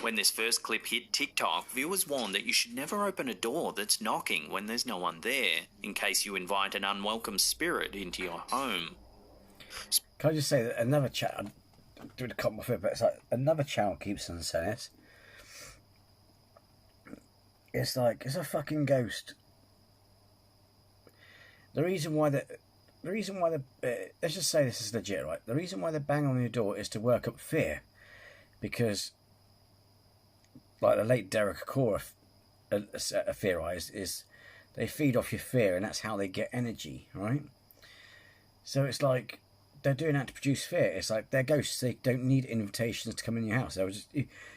When this first clip hit TikTok, viewers warned that you should never open a door that's knocking when there's no one there, in case you invite an unwelcome spirit into your home. Can I just say that another channel, I'm doing a couple of it, but it's like another channel keeps on saying this. It's like, it's a fucking ghost. The reason why the let's just say this is legit, right? The reason why they bang on your door is to work up fear, because, like the late Derek Acora theorised, is they feed off your fear, and that's how they get energy, right? So it's like they're doing that to produce fear. It's like they're ghosts. They don't need invitations to come in your house. They just,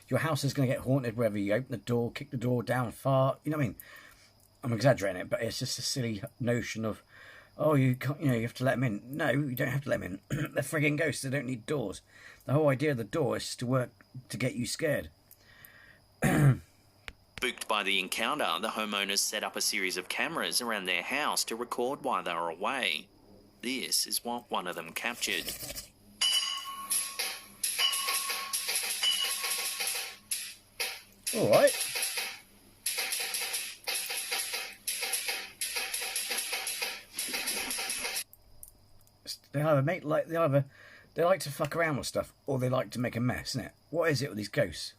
your house is going to get haunted wherever you open the door, kick the door down, fart. You know what I mean? I'm exaggerating it, but it's just a silly notion of, oh, you can't, you have to let them in. No, you don't have to let them in. They're frigging ghosts. They don't need doors. The whole idea of the door is to work to get you scared. Spooked by the encounter, the homeowners set up a series of cameras around their house to record while they were away. This is what one of them captured. All right. They like to fuck around with stuff, or they like to make a mess, isn't it? What is it with these ghosts?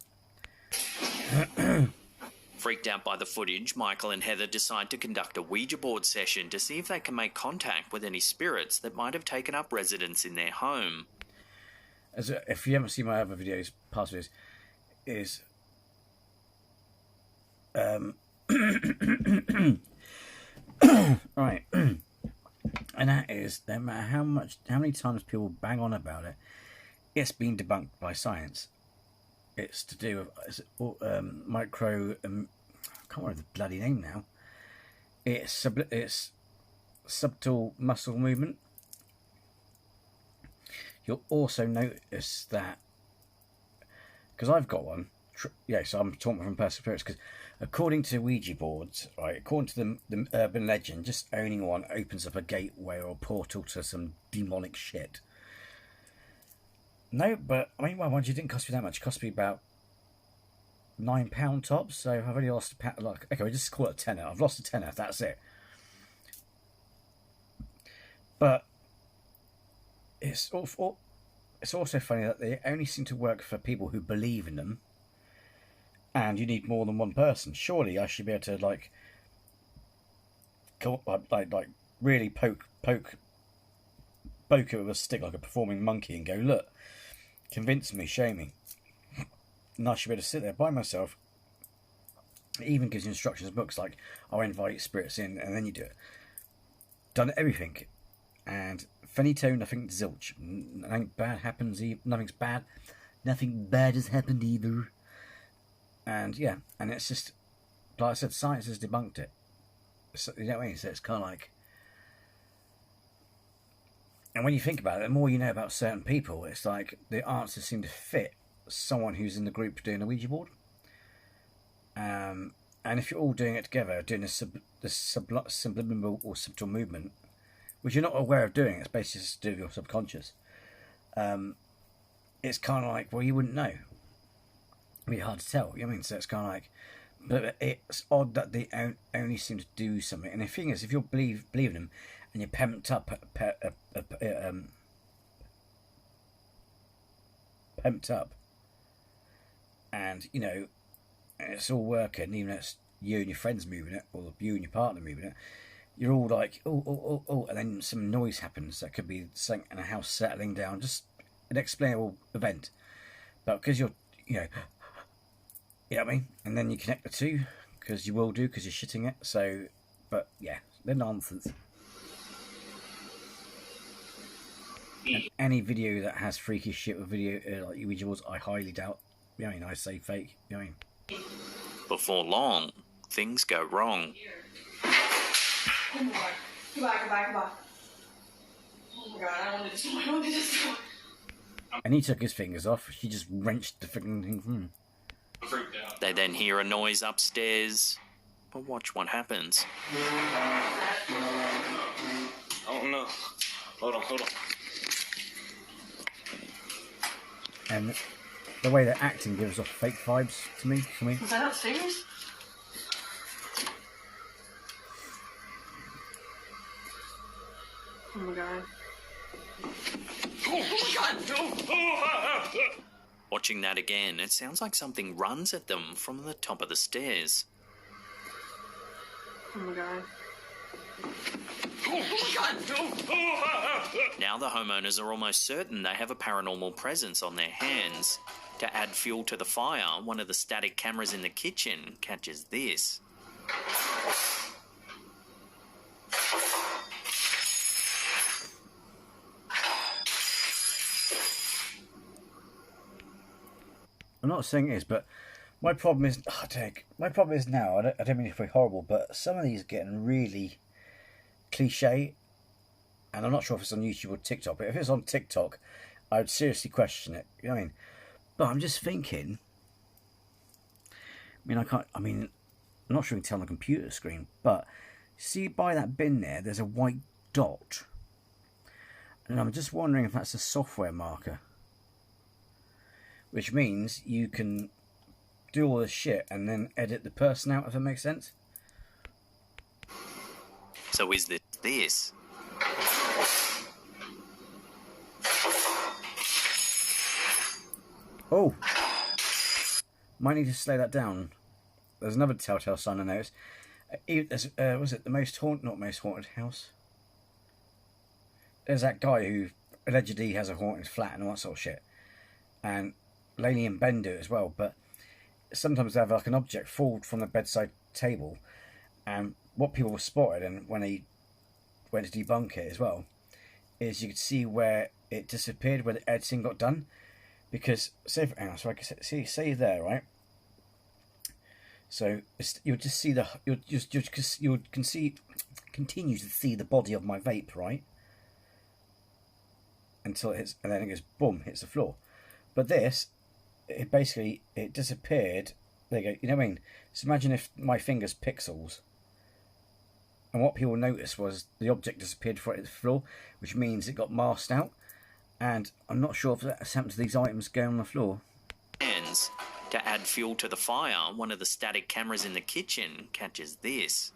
Freaked out by the footage, Michael and Heather decide to conduct a Ouija board session to see if they can make contact with any spirits that might have taken up residence in their home. If you haven't seen my other videos, past videos, right, and that is, no matter how many times people bang on about it, it's been debunked by science. It's to do with micro. I can't remember the bloody name now. It's subtle muscle movement. You'll also notice that, because I've got one. So I'm talking from personal experience. Because according to Ouija boards, right, according to the urban legend, just owning one opens up a gateway or a portal to some demonic shit. No, but I mean, well, mind you, it didn't cost me that much. It cost me about £9 tops. So I've only lost okay, we just call it a tenner. I've lost a tenner. That's it. But it's also funny that they only seem to work for people who believe in them, and you need more than one person. Surely I should be able to really poke it with a stick like a performing monkey and go, look, convince me, show me. And I should be able to sit there by myself. It even gives you instructions books like, I'll invite spirits in, and then you do it. Done everything. And finito, nothing zilch. Nothing bad happens, nothing's bad. Nothing bad has happened either. And yeah, and it's just, like I said, science has debunked it. So, you know what I mean? So it's kind of like, and when you think about it, the more you know about certain people, it's like the answers seem to fit someone who's in the group doing a Ouija board. And if you're all doing it together, doing this subliminal or subtle movement, which you're not aware of doing, it's basically just to do with your subconscious. It's kind of like, well, you wouldn't know. It'd be hard to tell. You know what I mean? So it's kind of like, but it's odd that they only seem to do something. And the thing is, if you're believing them and you're pumped up, and you know, it's all working, even if it's you and your friends moving it, or you and your partner moving it, you're all like, oh, and then some noise happens. That could be something in a house settling down, just an inexplainable event. But because you know what I mean? And then you connect the two, because you will do, because you're shitting it. So, but yeah, they're nonsense. And any video that has freaky shit with video like visuals, I highly doubt. You know what I mean? I say fake. You know what I mean? Before long, things go wrong. Oh my god. Goodbye. Oh my god, I don't want to do this. And he took his fingers off. She just wrenched the freaking thing from him. They then hear a noise upstairs. But watch what happens. Oh no. Hold on. And the way they're acting gives off fake vibes to me. Was that upstairs? Oh my god. Watching that again, it sounds like something runs at them from the top of the stairs. Oh my god. Now the homeowners are almost certain they have a paranormal presence on their hands. To add fuel to the fire, one of the static cameras in the kitchen catches this. I'm not saying it is, but my problem is, my problem is now, I don't mean to be horrible, but some of these are getting really cliche, and I'm not sure if it's on YouTube or TikTok, but if it's on TikTok, I would seriously question it. You know what I mean? But I'm just thinking, I'm not sure you can tell on the computer screen, but see by that bin there's a white dot. And I'm just wondering if that's a software marker. Which means you can do all this shit and then edit the person out, if that makes sense. So is this? Oh! Might need to slow that down. There's another telltale sign I noticed. Was it the not most haunted house? There's that guy who allegedly has a haunted flat and all that sort of shit. And Lainey and Ben do it as well, but sometimes they have like an object fall from the bedside table, and what people spotted, and when they went to debunk it as well, is you could see where it disappeared, where the editing got done, because say there, right? So you'll just see continue to see the body of my vape, right? Until it hits, and then it goes boom, hits the floor. But this, it disappeared. There you go. You know what I mean? So imagine if my finger's pixels, and what people noticed was the object disappeared before it hit the floor, which means it got masked out. And I'm not sure if that's happened to these items going on the floor. Hands. To add fuel to the fire, one of the static cameras in the kitchen catches this.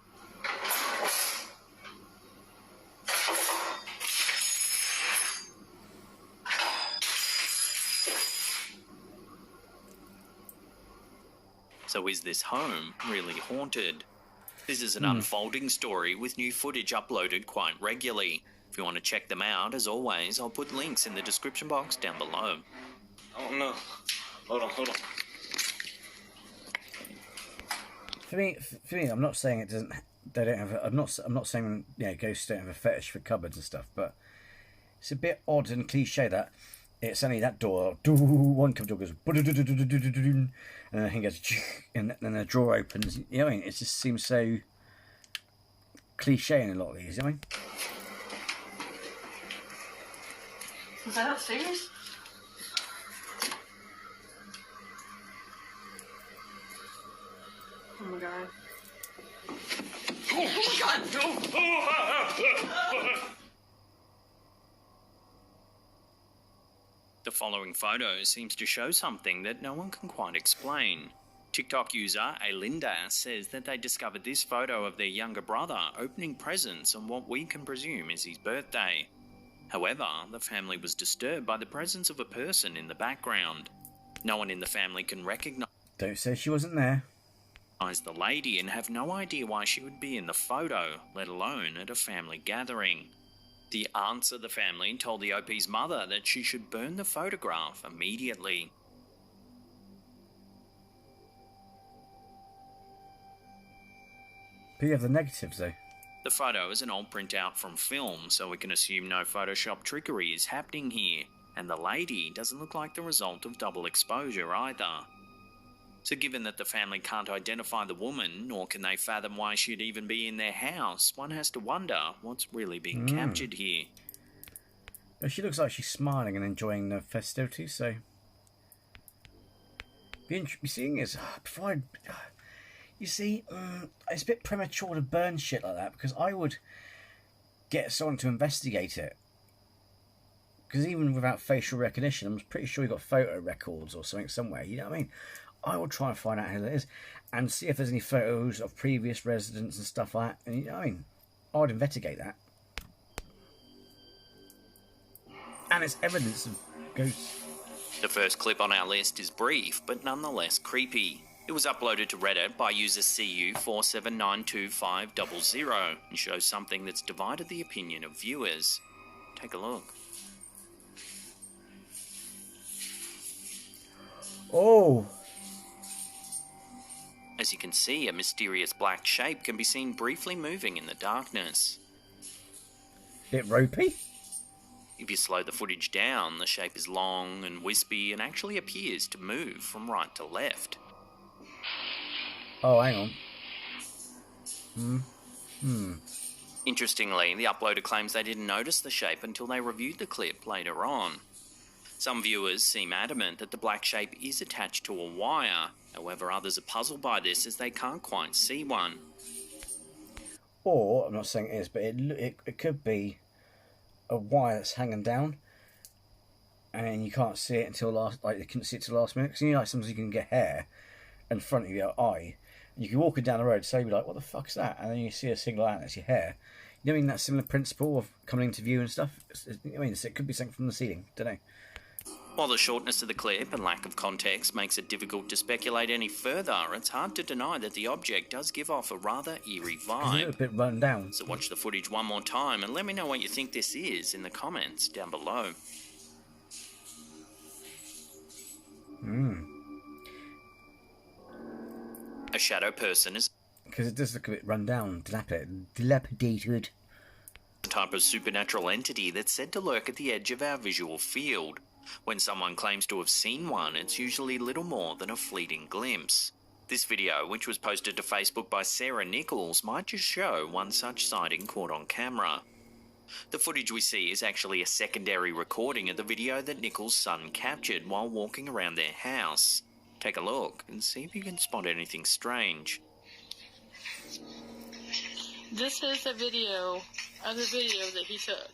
So is this home really haunted? This is an unfolding story with new footage uploaded quite regularly. If you want to check them out, as always, I'll put links in the description box down below. Oh no. Hold on. For me, I'm not saying it doesn't. They don't have. I'm not saying ghosts don't have a fetish for cupboards and stuff, but it's a bit odd and cliche that it's only that door. One cupboard door goes, and then he goes, and then the drawer opens. You know what I mean? It just seems so cliche in a lot of these. You know what I mean? Was that upstairs? my god. Oh my god, no! The following photo seems to show something that no one can quite explain. TikTok user Alinda says that they discovered this photo of their younger brother opening presents on what we can presume is his birthday. However, the family was disturbed by the presence of a person in the background. No one in the family can recognise Don't say she wasn't there. the lady and have no idea why she would be in the photo, let alone at a family gathering. The aunts of the family told the OP's mother that she should burn the photograph immediately. But you have the negatives, though. The photo is an old printout from film, so we can assume no Photoshop trickery is happening here, and the lady doesn't look like the result of double exposure either. So given that the family can't identify the woman, nor can they fathom why she'd even be in their house, one has to wonder what's really being captured here. But she looks like she's smiling and enjoying the festivities, so... Be seeing is, before I... You see, it's a bit premature to burn shit like that, because I would get someone to investigate it. Because even without facial recognition, I'm pretty sure you've got photo records or something somewhere, you know what I mean? I will try and find out who that is, and see if there's any photos of previous residents and stuff like that, and you know what I mean? I would investigate that. And it's evidence of ghosts. The first clip on our list is brief, but nonetheless creepy. It was uploaded to Reddit by user CU479250 and shows something that's divided the opinion of viewers. Take a look. Oh! As you can see, a mysterious black shape can be seen briefly moving in the darkness. Bit ropey? If you slow the footage down, the shape is long and wispy and actually appears to move from right to left. Oh, hang on. Interestingly, the uploader claims they didn't notice the shape until they reviewed the clip later on. Some viewers seem adamant that the black shape is attached to a wire, however others are puzzled by this as they can't quite see one. Or, I'm not saying it is, but it could be a wire that's hanging down, and you can't see it until you couldn't see it till last minute. Because you know, like sometimes you can get hair in front of your eye, and you can walk it down the road, so you'll be like, what the fuck's that? And then you see a single ant, it's your hair. You know, I mean, that similar principle of coming into view and stuff. I mean, it could be something from the ceiling. Don't know. While the shortness of the clip and lack of context makes it difficult to speculate any further, it's hard to deny that the object does give off a rather eerie vibe. It's a bit run down. So watch the footage one more time and let me know what you think this is in the comments down below. A shadow person is Because it does look a bit run down, dilapidated. a type of supernatural entity that's said to lurk at the edge of our visual field. When someone claims to have seen one, it's usually little more than a fleeting glimpse. This video, which was posted to Facebook by Sarah Nichols, might just show one such sighting caught on camera. The footage we see is actually a secondary recording of the video that Nichols' son captured while walking around their house. Take a look and see if you can spot anything strange. This is a video of the video that he took.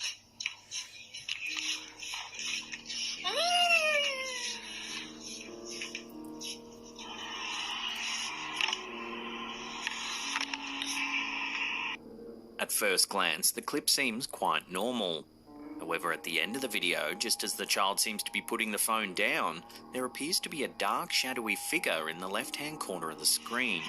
At first glance, the clip seems quite normal. However, at the end of the video, just as the child seems to be putting the phone down, there appears to be a dark, shadowy figure in the left-hand corner of the screen.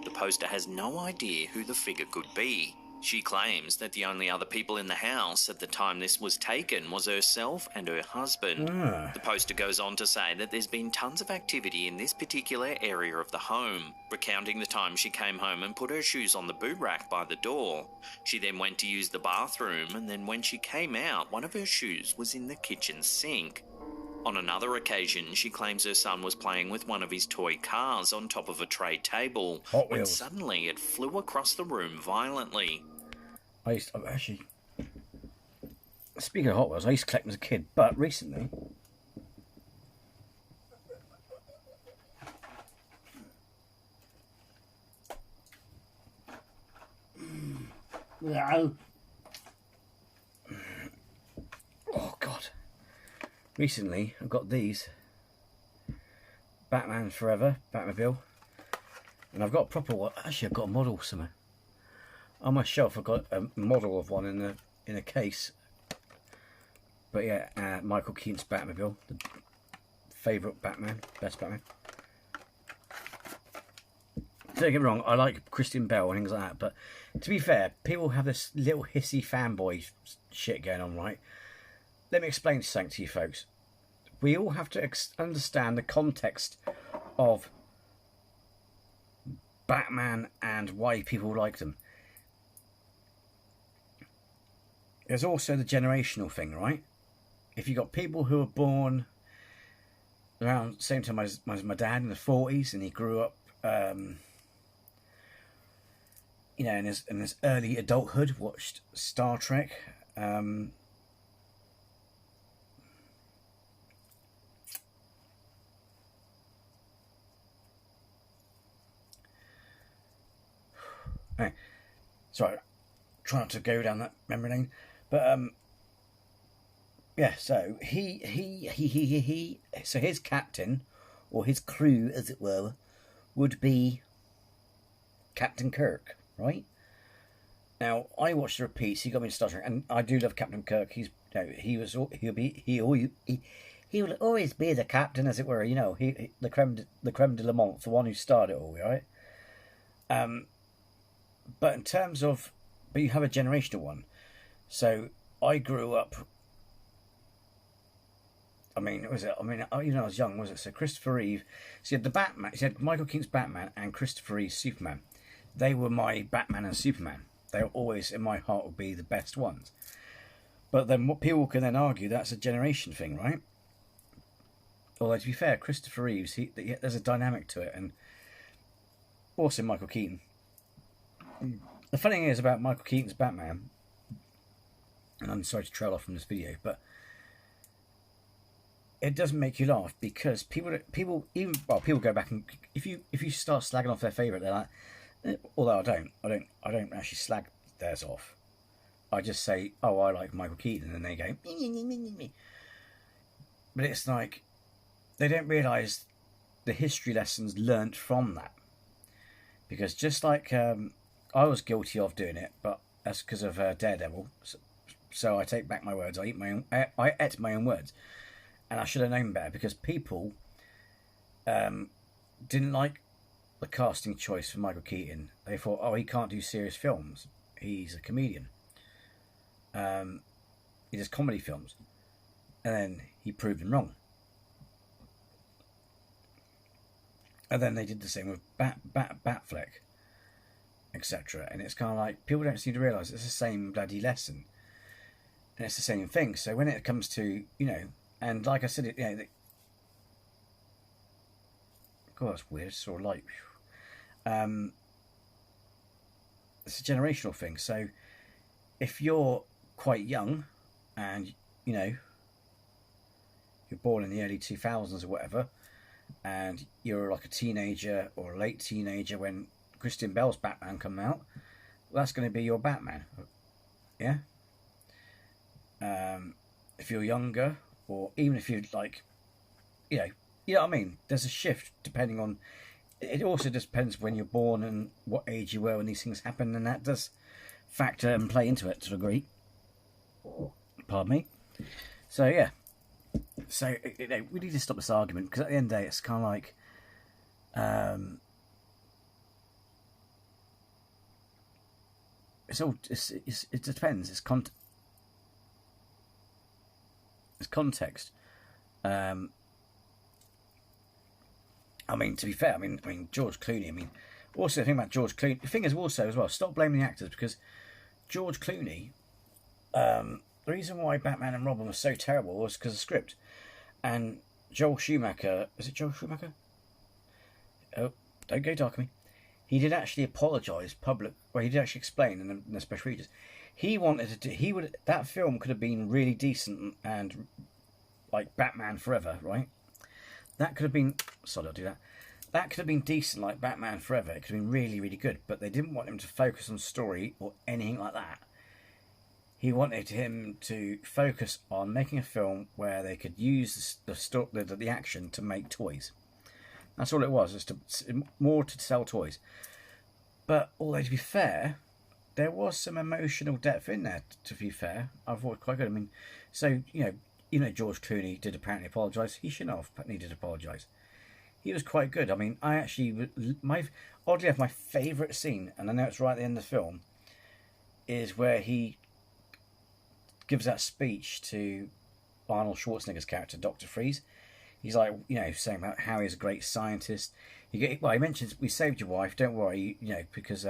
The poster has no idea who the figure could be. She claims that the only other people in the house at the time this was taken was herself and her husband. The poster goes on to say that there's been tons of activity in this particular area of the home, recounting the time she came home and put her shoes on the boot rack by the door. She then went to use the bathroom, and then when she came out, one of her shoes was in the kitchen sink. On another occasion, she claims her son was playing with one of his toy cars on top of a tray table, Hot when Wheels. suddenly it flew across the room violently. Speaking of Hot Wheels, I used to collect them as a kid, but recently Oh God! Recently, I've got these Batman Forever Batmobile, and I've got a proper one. Actually, I've got a model somewhere on my shelf. I've got a model of one in a case. But yeah, Michael Keaton's Batmobile, the favourite Batman, best Batman. Don't get me wrong, I like Christian Bale and things like that, but to be fair, people have this little hissy fanboy shit going on, right? Let me explain something to you folks. We all have to understand the context of Batman and why people like them. There's also the generational thing, right? If you've got people who are born around the same time as my dad in the 40s, and he grew up, you know, in his early adulthood, watched Star Trek. Hey, sorry, try not to go down that memory lane, but yeah. So so his captain, or his crew, as it were, would be Captain Kirk, right? Now, I watched the repeats. He got me into Star Trek, and I do love Captain Kirk. He will always be the captain, as it were. You know, the creme de la menthe, the one who started it all, right? But in terms of, but you have a generational one. So I grew up. I mean, even when I was young, was it? So Christopher Reeve. So you had the Batman. You had Michael Keaton's Batman and Christopher Reeve's Superman. They were my Batman and Superman. They were always, in my heart, would be the best ones. But then what people can then argue, that's a generation thing, right? Although, to be fair, Christopher Reeves, there's a dynamic to it. And also Michael Keaton. The funny thing is about Michael Keaton's Batman, and I'm sorry to trail off from this video, but it doesn't make you laugh, because people go back, and if you start slagging off their favourite, they're like, although I don't actually slag theirs off. I just say, oh, I like Michael Keaton, and they go, but it's like they don't realise the history lessons learnt from that, because just like I was guilty of doing it, but that's because of Daredevil. So I take back my words. I ate my own words, and I should have known better, because people didn't like the casting choice for Michael Keaton. They thought, oh, he can't do serious films. He's a comedian. He does comedy films, and then he proved them wrong. And then they did the same with Batfleck, etc. And it's kind of like, people don't seem to realise it's the same bloody lesson, and it's the same thing. So when it comes to, you know, and like I said, God, that's weird. It's sort of like, it's a generational thing. So if you're quite young, and you know, you're born in the early 2000s or whatever, and you're like a teenager or a late teenager when Christian Bale's Batman come out, well, that's going to be your Batman. Yeah. If you're younger, or even if you're like, you know what I mean. There's a shift depending on. It also just depends when you're born and what age you were when these things happen, and that does factor and play into it to a degree. Pardon me. So yeah. So we need to stop this argument, because at the end of the day, it's kind of like, it depends. It's context. I mean, to be fair, I mean George Clooney. I mean, also the thing about George Clooney. The thing is also as well, stop blaming the actors, because George Clooney. The reason why Batman and Robin was so terrible was because of the script. And Joel Schumacher, is it Joel Schumacher? Oh, don't go dark on me. He did actually apologise he did actually explain in the special features. He wanted to that film could have been really decent and like Batman Forever, right? That could have been, sorry, I'll do that. That could have been decent like Batman Forever. It could have been really, really good, but they didn't want him to focus on story or anything like that. he wanted him to focus on making a film where they could use the action to make toys. That's all it was more to sell toys. But although, to be fair, there was some emotional depth in there, to be fair. I thought it was quite good. I mean, so, George Clooney did apparently apologise. He shouldn't have needed to apologise. He was quite good. I mean, oddly enough, my favourite scene, and I know it's right at the end of the film, is where he gives that speech to Arnold Schwarzenegger's character, Dr. Freeze. He's like, saying about how he's a great scientist. He mentions, we saved your wife, don't worry, because,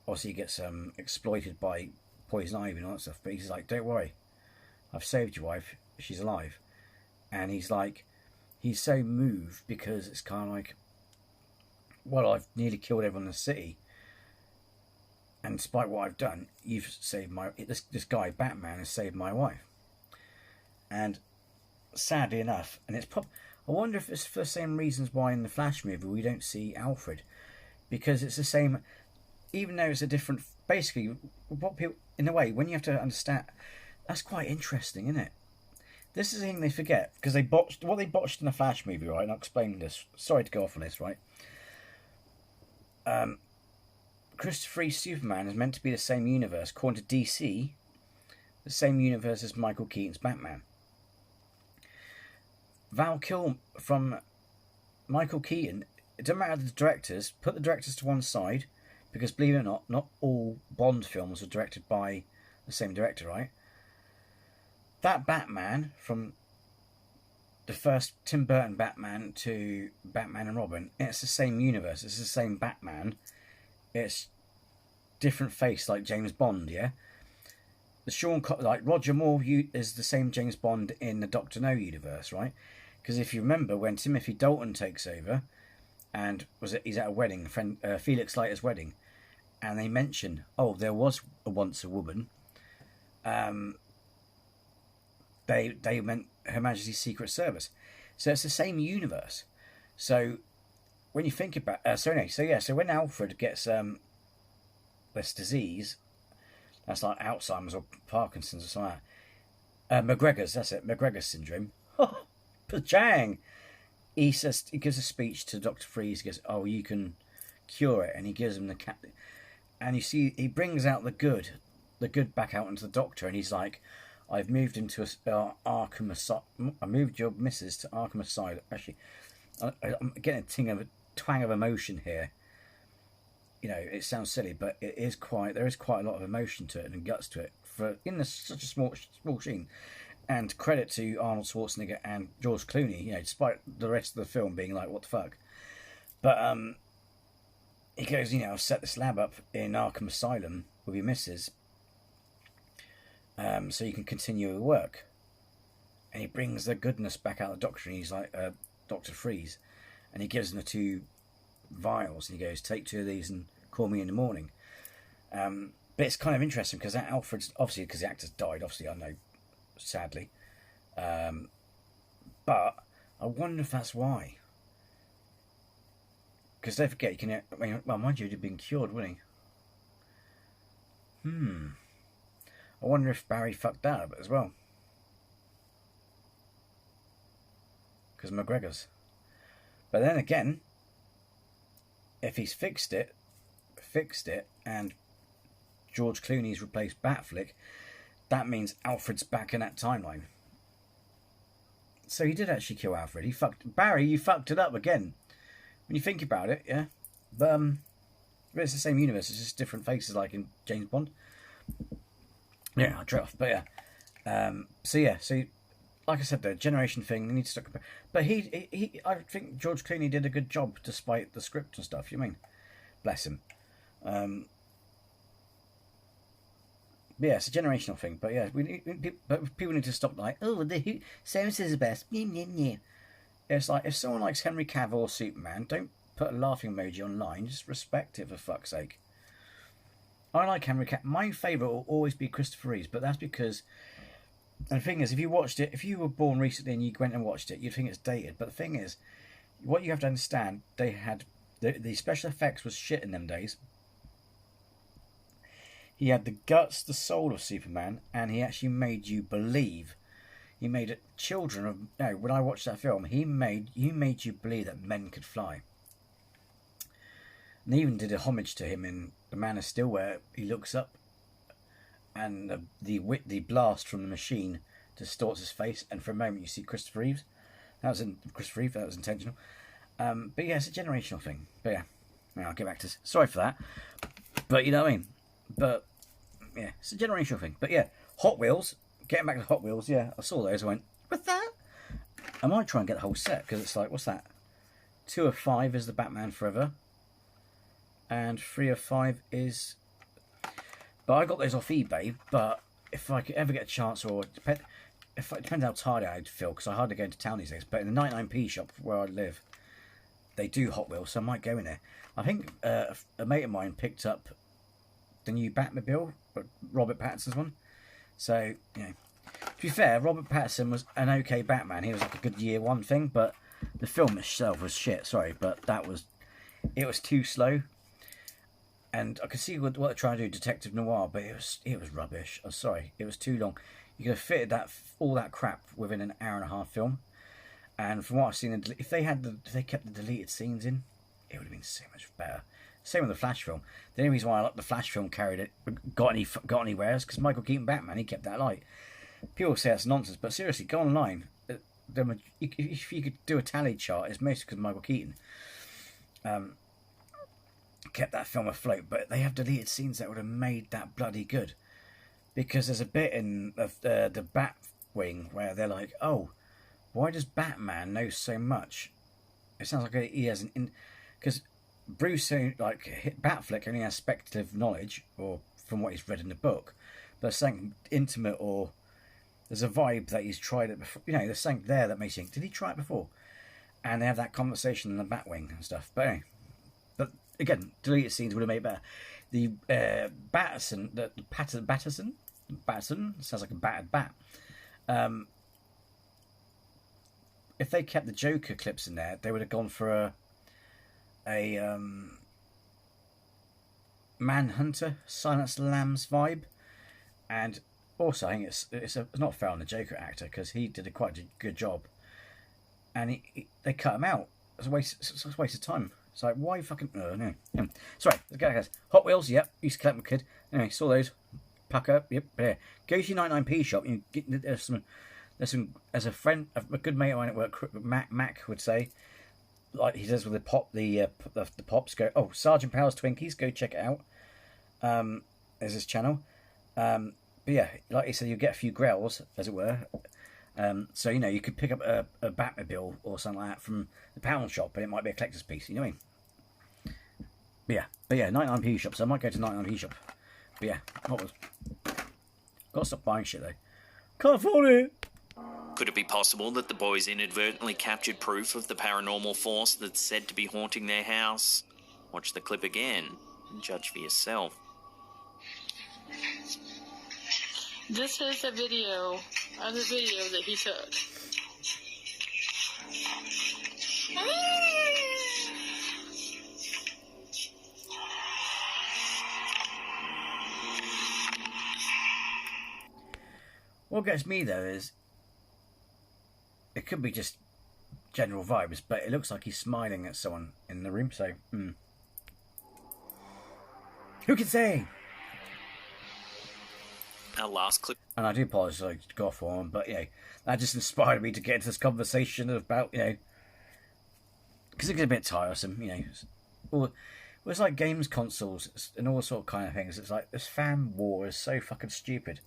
obviously he gets exploited by poison ivy and all that stuff, but he's like, don't worry, I've saved your wife, she's alive. And he's so moved because it's kind of like, well, I've nearly killed everyone in the city, and despite what I've done, you've saved this guy, Batman, has saved my wife. And sadly enough, and I wonder if it's for the same reasons why in the Flash movie we don't see Alfred, because it's the same, even though it's a different, basically, what people, in a way, when you have to understand, that's quite interesting, isn't it? This is the thing they forget, because they botched in the Flash movie, right? And I'll explain this. Sorry to go off on this, right? Christopher Reeve's Superman is meant to be the same universe, according to DC, the same universe as Michael Keaton's Batman. Val Kilmer from Michael Keaton, it doesn't matter the directors, put the directors to one side, because believe it or not all Bond films were directed by the same director, right? That Batman, from the first Tim Burton Batman to Batman and Robin, it's the same universe, it's the same Batman, it's different face like James Bond, yeah? Roger Moore is the same James Bond in the Doctor No universe, right? Because if you remember, when Timothy Dalton takes over, and he's at a wedding, Felix Leiter's wedding, and they mention, there was once a woman. They meant Her Majesty's Secret Service, so it's the same universe. So when you think about, so when Alfred gets this disease, that's like Alzheimer's or Parkinson's or something like that. McGregor's, that's it, McGregor's syndrome. Pajang! He gives a speech to Dr. Freeze. He goes, you can cure it, and he gives him the cat. And you see, he brings out the good back out into the Doctor, and he's like, I've moved into Arkham Asylum. I moved your missus to Arkham Asylum. Actually, I'm getting a twang of emotion here. It sounds silly, but there is quite a lot of emotion to it and guts to it such a small scene. And credit to Arnold Schwarzenegger and George Clooney, despite the rest of the film being like, what the fuck. But he goes, I've set this lab up in Arkham Asylum with your missus, so you can continue your work. And he brings the goodness back out of the Doctor, and he's like, Dr. Freeze. And he gives him the 2 vials, and he goes, take 2 of these and call me in the morning. But it's kind of interesting, because that Alfred's, obviously, because the actor's died, obviously, I know, sadly. But I wonder if that's why. Because don't forget, mind you, he'd have been cured, wouldn't he? I wonder if Barry fucked that up as well. Because McGregor's. But then again, if he's fixed it, and George Clooney's replaced Batflick, that means Alfred's back in that timeline. So he did actually kill Alfred. Barry, you fucked it up again. When you think about it, yeah. But it's the same universe, it's just different faces like in James Bond. Yeah, I'll off, but yeah. So like I said, the generation thing, they need to start. But I think George Clooney did a good job despite the script and stuff, you mean? Bless him. But yeah, it's a generational thing. But yeah, but people need to stop like, the Sam says the best. It's like, if someone likes Henry Cavill or Superman, don't put a laughing emoji online. Just respect it, for fuck's sake. I like Henry Cavill. My favourite will always be Christopher Reeves, but that's because... And the thing is, if you watched it, if you were born recently and you went and watched it, you'd think it's dated. But the thing is, what you have to understand, they had... The special effects was shit in them days. He had the guts, the soul of Superman, and he actually made you believe. He made it children of. No, when I watched that film, he made you believe that men could fly. And they even did a homage to him in The Man of Steel, where he looks up, and the blast from the machine distorts his face, and for a moment you see Christopher Reeve. That was intentional. But yeah, it's a generational thing. But yeah, I'll get back to this. Sorry for that. But you know what I mean? But yeah, it's a generational thing. But yeah, Hot Wheels, getting back to Hot Wheels, yeah, I saw those. I went, what's that? I might try and get the whole set, because it's like, what's that? 2 of 5 is the Batman Forever. And 3 of 5 is... But I got those off eBay, but if I could ever get a chance, or it depends how tired I'd feel, because I hardly go into town these days, but in the 99p shop where I live, they do Hot Wheels, so I might go in there. I think a mate of mine picked up the new Batmobile, Robert Pattinson's one. So, you know, to be fair, Robert Pattinson was an okay Batman. He was like a good year one thing, but the film itself was shit. Sorry, but it was too slow. And I could see what they're trying to do, detective noir, but it was rubbish. I'm sorry, it was too long. You could have fitted all that crap within an hour and a half film. And from what I've seen, if they kept the deleted scenes in, it would have been so much better. Same with the Flash film. The only reason why I like the Flash film got anywhere is because Michael Keaton Batman, he kept that light. People say that's nonsense, but seriously, go online. If you could do a tally chart, it's mostly because Michael Keaton kept that film afloat. But they have deleted scenes that would have made that bloody good. Because there's a bit in the Batwing where they're like, oh, why does Batman know so much? It sounds like he has because Bruce, like, Batfleck only has speculative knowledge, or from what he's read in the book, but there's something intimate, or there's a vibe that he's tried it before. You know, there's something there that makes you think, did he try it before? And they have that conversation in the Batwing and stuff. But anyway, but again, deleted scenes would have made it better. The Patterson sounds like a battered bat. If they kept the Joker clips in there, they would have gone for a Manhunter, Silence of the Lambs vibe. And also, I think it's not fair on the Joker actor, because he did quite a good job. And they cut him out. It's a waste of time. It's like, why fucking... no. Yeah. Sorry, let's go, guys. Hot Wheels, yep. Used to collect my kid. Anyway, saw those. Pack up, yep. Yeah. Go to your 99p shop. You get there's some, as a friend, a good mate of mine at work, Mac would say, like he does with the pops. Go, oh, Sergeant Powers Twinkies. Go check it out. There's his channel. But yeah, like he said, you get a few growls, as it were. So, you know, you could pick up a Batmobile or something like that from the pound shop, but it might be a collector's piece, you know what I mean? But yeah, 99p shop, so I might go to 99p shop. But yeah, gotta stop buying shit though. Can't afford it! Could it be possible that the boys inadvertently captured proof of the paranormal force that's said to be haunting their house? Watch the clip again and judge for yourself. This is a video of the video that he took. What gets me though is, it could be just general vibes, but it looks like he's smiling at someone in the room, so who can say? Our last clip. And I do apologise to go off on, but you know, that just inspired me to get into this conversation about, you know, because it gets a bit tiresome, you know. Well, it's like games consoles and all sort of kind of things. It's like this fan war is so fucking stupid.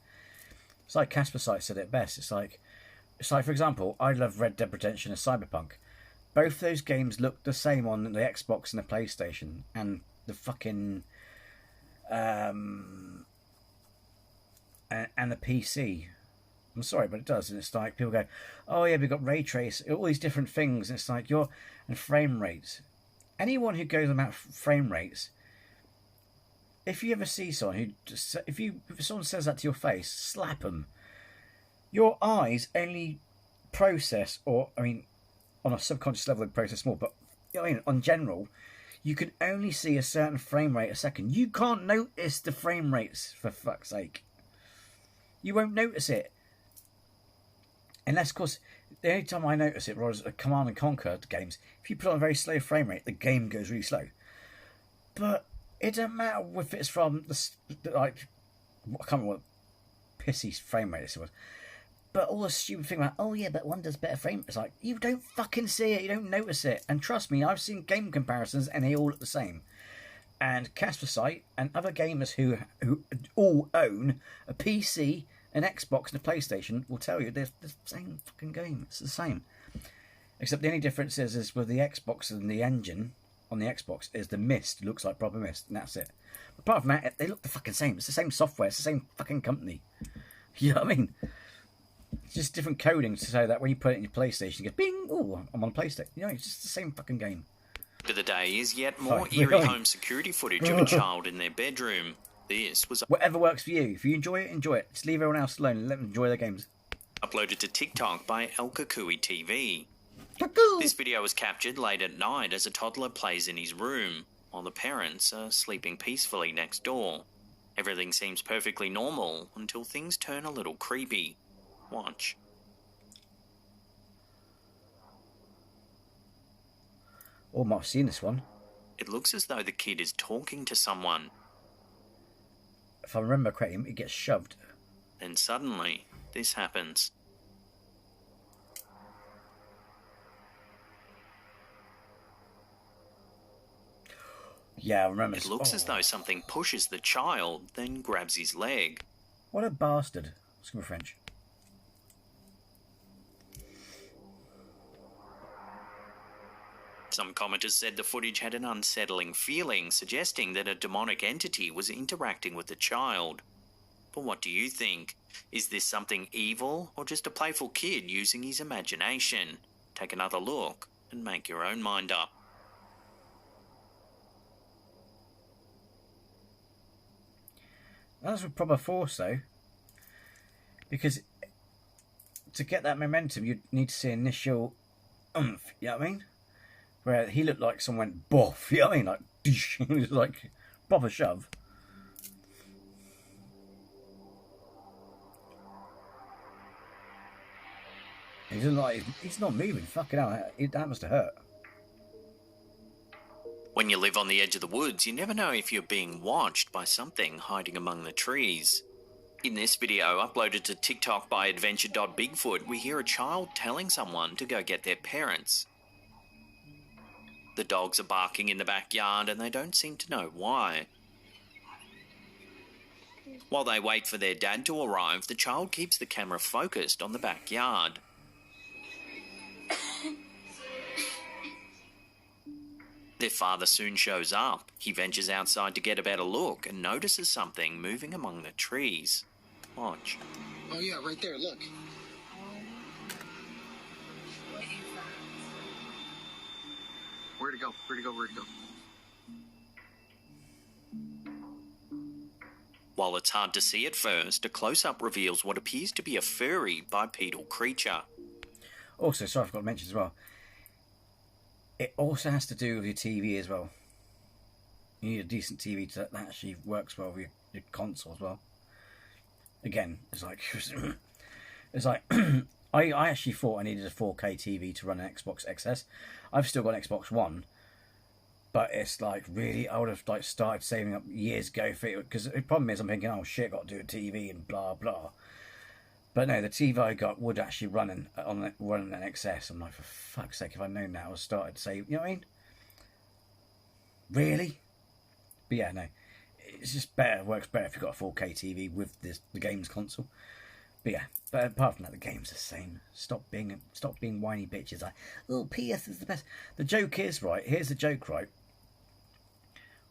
It's like Casper Site said it best. It's like for example, I love Red Dead Redemption and Cyberpunk. Both those games look the same on the Xbox and the PlayStation and the fucking and the PC. I'm sorry, but it does. And it's like people go, oh yeah, we've got ray trace, all these different things. And it's like and frame rates. Anyone who goes about frame rates, if you ever see someone if someone says that to your face, slap them. Your eyes only process, or I mean, on a subconscious level, they process more. But you know, I mean, on general, you can only see a certain frame rate a second. You can't notice the frame rates, for fuck's sake. You won't notice it. Unless, of course, the only time I notice it was a Command and Conquer games. If you put on a very slow frame rate, the game goes really slow. But it doesn't matter if it's from I can't remember what pissy frame rate it was. But all the stupid thing about, oh yeah, but one does better frame. It's like, you don't fucking see it, you don't notice it. And trust me, I've seen game comparisons and they all look the same. And Casper Site and other gamers who all own a PC, an Xbox and a PlayStation will tell you they're the same fucking game. It's the same. Except the only difference is with the Xbox and the engine on the Xbox is the mist looks like proper mist, and that's it. Apart from that, they look the fucking same. It's the same software. It's the same fucking company. You know what I mean? It's just different coding to say that when you put it in your PlayStation, you go, bing, oh, I'm on PlayStation. You know, it's just the same fucking game. Of the day is yet more eerie home security footage of a child in their bedroom. This was whatever works for you. If you enjoy it, enjoy it. Just leave everyone else alone and let them enjoy their games. Uploaded to TikTok by El Kakui TV. This video was captured late at night as a toddler plays in his room, while the parents are sleeping peacefully next door. Everything seems perfectly normal until things turn a little creepy. Watch. Oh, I might have seen this one. It looks as though the kid is talking to someone. If I remember correctly, he gets shoved. Then suddenly, this happens. Yeah, I remember. It looks as though something pushes the child, then grabs his leg. What a bastard. Excuse me, French. Some commenters said the footage had an unsettling feeling, suggesting that a demonic entity was interacting with the child. But what do you think? Is this something evil or just a playful kid using his imagination? Take another look and make your own mind up. That's with proper force, though. Because to get that momentum, you need to see initial oomph, you know what I mean? Where he looked like someone went boff, you know what I mean? Like, it was like proper shove. He's like, he's not moving, fucking hell, that must have hurt. When you live on the edge of the woods, you never know if you're being watched by something hiding among the trees. In this video, uploaded to TikTok by adventure.bigfoot, we hear a child telling someone to go get their parents. The dogs are barking in the backyard and they don't seem to know why. While they wait for their dad to arrive, the child keeps the camera focused on the backyard. Their father soon shows up. He ventures outside to get a better look and notices something moving among the trees. Watch. Oh yeah, right there, look. Where'd it go? Where'd it go? Where'd it go? While it's hard to see at first, a close-up reveals what appears to be a furry bipedal creature. Also, sorry, I forgot to mention as well. It also has to do with your TV as well. You need a decent TV that actually works well with your console as well. Again, it's like I actually thought I needed a 4K TV to run an Xbox XS. I've still got an Xbox One, but it's like really I would have like started saving up years ago for it, because the problem is I'm thinking, oh shit, got to do a TV and blah blah. But no, the TV I got would actually run an XS. I'm like, for fuck's sake, if I'd known that, I would have started saving. You know what I mean? Really? But yeah, no, it's just better. Works better if you've got a 4K TV with the games console. But yeah, but apart from that, the game's the same. Stop being whiny bitches. Like, oh, PS is the best. The joke is, right, here's the joke, right.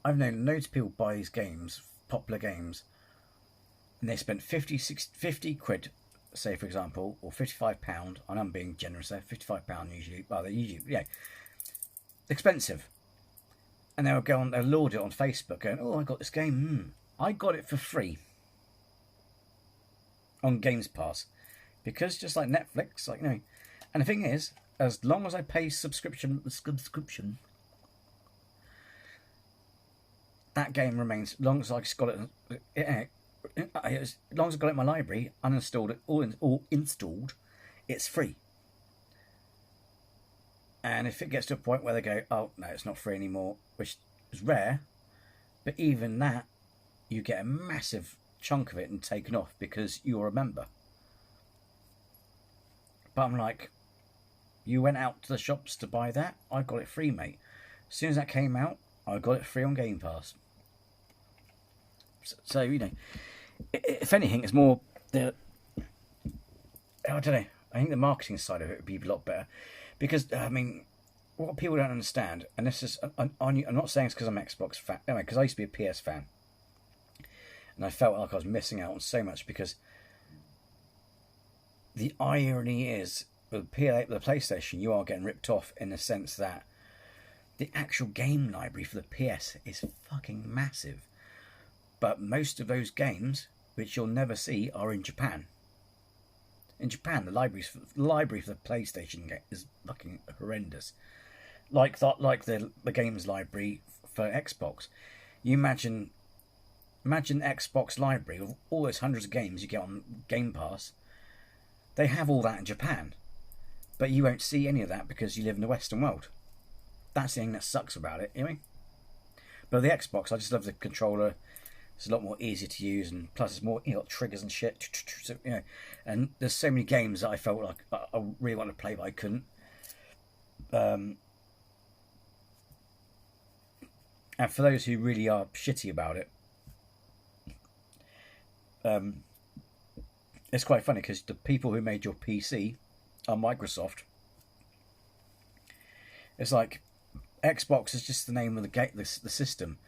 I've known loads of people buy these games, popular games, and they spent 50 quid, say for example, or £55, and I'm being generous there, £55 usually, well, they're usually, yeah, expensive. And they'll go on, they'll laud it on Facebook, going, oh, I got this game, I got it for free on Games Pass, because just like Netflix, like, you know, and the thing is, as long as I pay subscription, that game remains, as long as I just got it, as long as I got it in my library, uninstalled it, all installed, it's free. And if it gets to a point where they go, oh no, it's not free anymore, which is rare, but even that, you get a massive chunk of it and taken off because you're a member. But I'm like, you went out to the shops to buy that, I got it free, mate. As soon as that came out, I got it free on Game Pass. So you know, if anything, it's more the, I don't know, I think the marketing side of it would be a lot better. Because, I mean, what people don't understand, and this is, I'm not saying it's because I'm an Xbox fan, anyway, because I used to be a PS fan. And I felt like I was missing out on so much because the irony is, with the PlayStation, you are getting ripped off in the sense that the actual game library for the PS is fucking massive. But most of those games, which you'll never see, are in Japan. In Japan, the library for the PlayStation is fucking horrendous. Like the games library for Xbox. You imagine Xbox library of all those hundreds of games you get on Game Pass. They have all that in Japan, but you won't see any of that because you live in the Western world. That's the thing that sucks about it, you know. But the Xbox, I just love the controller. It's a lot more easy to use, and plus it's more, you got triggers and shit, you know. And there's so many games that I felt like I really wanted to play, but I couldn't. And for those who really are shitty about it, it's quite funny because the people who made your PC are Microsoft. It's like Xbox is just the name of the system.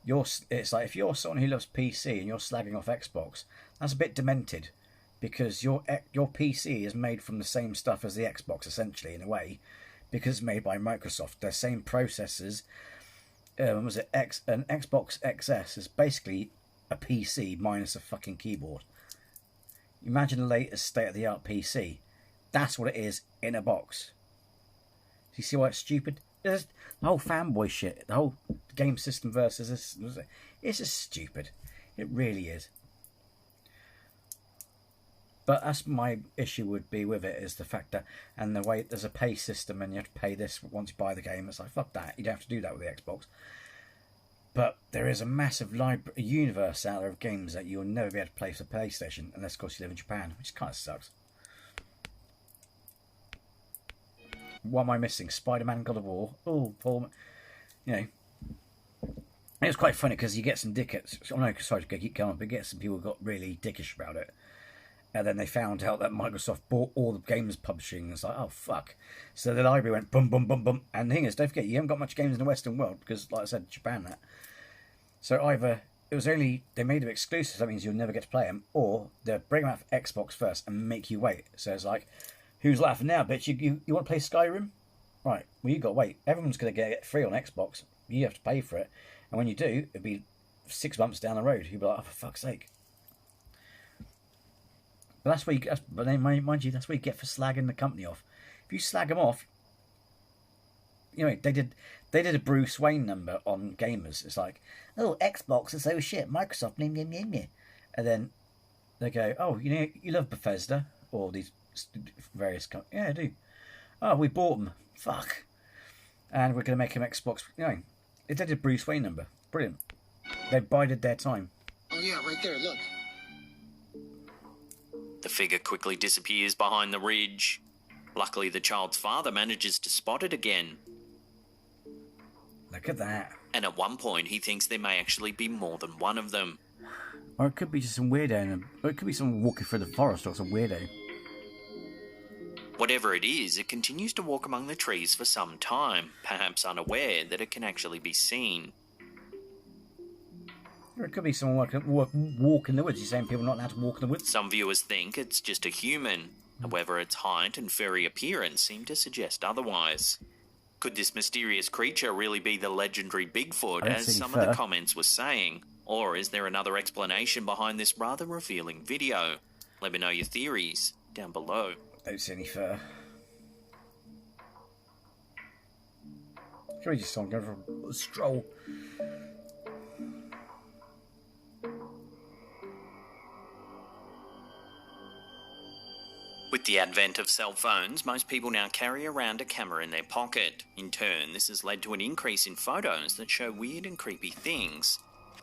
It's like if you're someone who loves PC and you're slagging off Xbox, that's a bit demented, because your PC is made from the same stuff as the Xbox, essentially, in a way, because it's made by Microsoft. Their same processors. An Xbox XS is basically a PC minus a fucking keyboard. Imagine the latest state-of-the-art PC. That's what it is in a box. Do you see why it's stupid? The whole fanboy shit, the whole game system versus this, it's just stupid. It really is. But that's my issue would be with it, is the fact that, and the way there's a pay system and you have to pay this once you buy the game. It's like, fuck that, you don't have to do that with the Xbox. But there is a massive universe out there of games that you'll never be able to play for PlayStation unless, of course, you live in Japan, which kind of sucks. What am I missing? Spider-Man, God of War. Oh, Paul. You know. It was quite funny because you get some dickheads. Oh no, sorry to keep going, but you get some people who got really dickish about it. And then they found out that Microsoft bought all the games publishing. And it's like, oh, fuck. So the library went boom, boom, boom, boom. And the thing is, don't forget, you haven't got much games in the Western world because, like I said, Japan, that. So either it was only, they made them exclusive, so that means you'll never get to play them, or they'll bring them out for Xbox first and make you wait. So it's like, who's laughing now, bitch? You want to play Skyrim? Right, well, you got to wait. Everyone's going to get it free on Xbox. You have to pay for it. And when you do, it'll be 6 months down the road. You'll be like, oh, for fuck's sake. But that's where but then, mind you, that's what you get for slagging the company off. If you slag them off, you know, they did a Bruce Wayne number on gamers. It's like, oh, Xbox is so shit. Microsoft, and then they go, oh, you know, you love Bethesda or these various companies. Yeah, I do. Oh, we bought them. Fuck. And we're going to make them Xbox. You know, they did a Bruce Wayne number. Brilliant. They bided their time. Oh, yeah, right there, look. The figure quickly disappears behind the ridge. Luckily, the child's father manages to spot it again. Look at that. And at one point, he thinks there may actually be more than one of them. Or it could be just some weirdo, or it could be someone walking through the forest or some weirdo. Whatever it is, it continues to walk among the trees for some time, perhaps unaware that it can actually be seen. Or it could be someone walk in the woods. You're saying people are not allowed to walk in the woods? Some viewers think it's just a human. However, its height and furry appearance seem to suggest otherwise. Could this mysterious creature really be the legendary Bigfoot, as some of the comments were saying? Or is there another explanation behind this rather revealing video? Let me know your theories down below. Don't see any fur. Should we just go for a stroll? With the advent of cell phones, most people now carry around a camera in their pocket. In turn, this has led to an increase in photos that show weird and creepy things.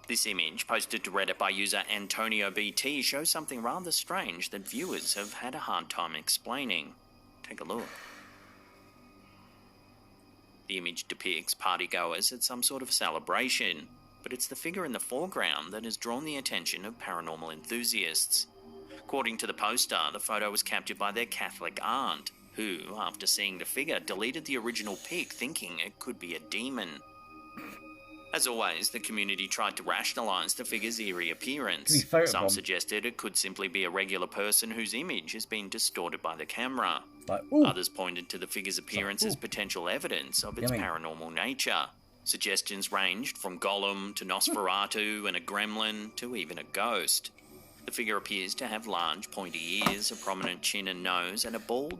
This image, posted to Reddit by user Antonio BT, shows something rather strange that viewers have had a hard time explaining. Take a look. The image depicts partygoers at some sort of celebration, but it's the figure in the foreground that has drawn the attention of paranormal enthusiasts. According to the poster, the photo was captured by their Catholic aunt, who, after seeing the figure, deleted the original pic thinking it could be a demon. As always, the community tried to rationalise the figure's eerie appearance. Some suggested it could simply be a regular person whose image has been distorted by the camera. Others pointed to the figure's appearance as potential evidence of its paranormal nature. Suggestions ranged from Gollum to Nosferatu and a gremlin to even a ghost. The figure appears to have large, pointy ears, a prominent chin and nose, and a bald...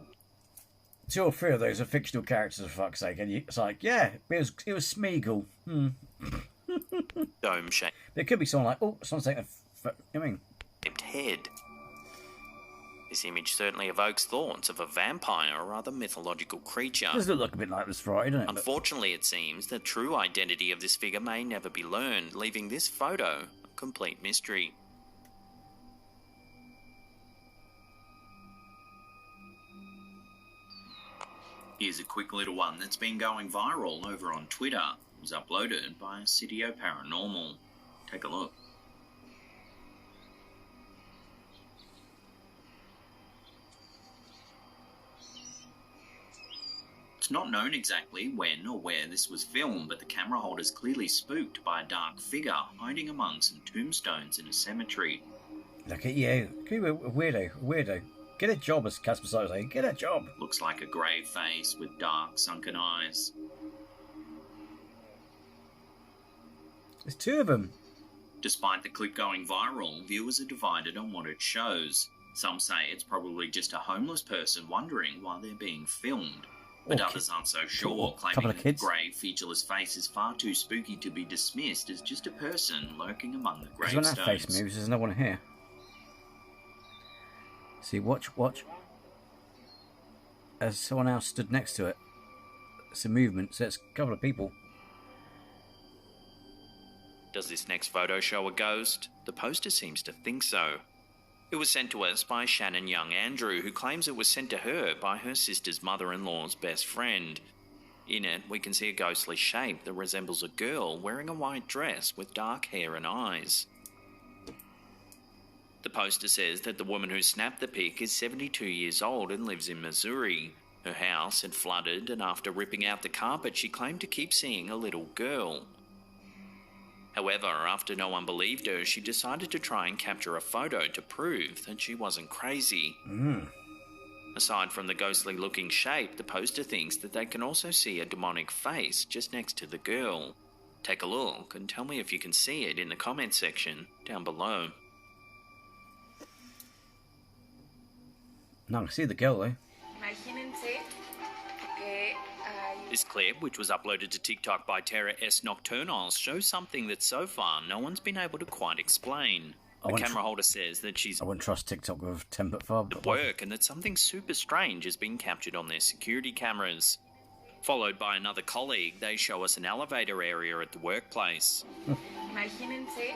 Two or three of those are fictional characters, for fuck's sake. And it's like, yeah, it was Smeagol. Dome shape. It could be someone like, oh, someone's taking head. This image certainly evokes thoughts of a vampire or other mythological creature. Does look like a bit like this Friday, doesn't it? Unfortunately, it seems the true identity of this figure may never be learned, leaving this photo a complete mystery. Here's a quick little one that's been going viral over on Twitter. It was uploaded by Cidio Paranormal. Take a look. It's not known exactly when or where this was filmed, but the camera holder's clearly spooked by a dark figure hiding among some tombstones in a cemetery. Look at you. You're a weirdo. Get a job, as Casper was saying. Get a job. Looks like a grey face with dark, sunken eyes. There's two of them. Despite the clip going viral, viewers are divided on what it shows. Some say it's probably just a homeless person wondering why they're being filmed. But others aren't so sure, claiming that the grey, featureless face is far too spooky to be dismissed as just a person lurking among the gravestones. Because when that face moves, there's no one here. See, watch. As someone else stood next to it. It's a movement, so it's a couple of people. Does this next photo show a ghost? The poster seems to think so. It was sent to us by Shannon Young Andrew, who claims it was sent to her by her sister's mother-in-law's best friend. In it, we can see a ghostly shape that resembles a girl wearing a white dress with dark hair and eyes. The poster says that the woman who snapped the pic is 72 years old and lives in Missouri. Her house had flooded, and after ripping out the carpet, she claimed to keep seeing a little girl. However, after no one believed her, she decided to try and capture a photo to prove that she wasn't crazy. Aside from the ghostly-looking shape, the poster thinks that they can also see a demonic face just next to the girl. Take a look and tell me if you can see it in the comment section down below. No, I can see the girl though. This clip, which was uploaded to TikTok by Terra S. Nocturnals, shows something that so far no one's been able to quite explain. The camera holder says that she's... I wouldn't trust TikTok with 10 foot far. ...at work, and that something super strange has been captured on their security cameras. Followed by another colleague, they show us an elevator area at the workplace. Imagínense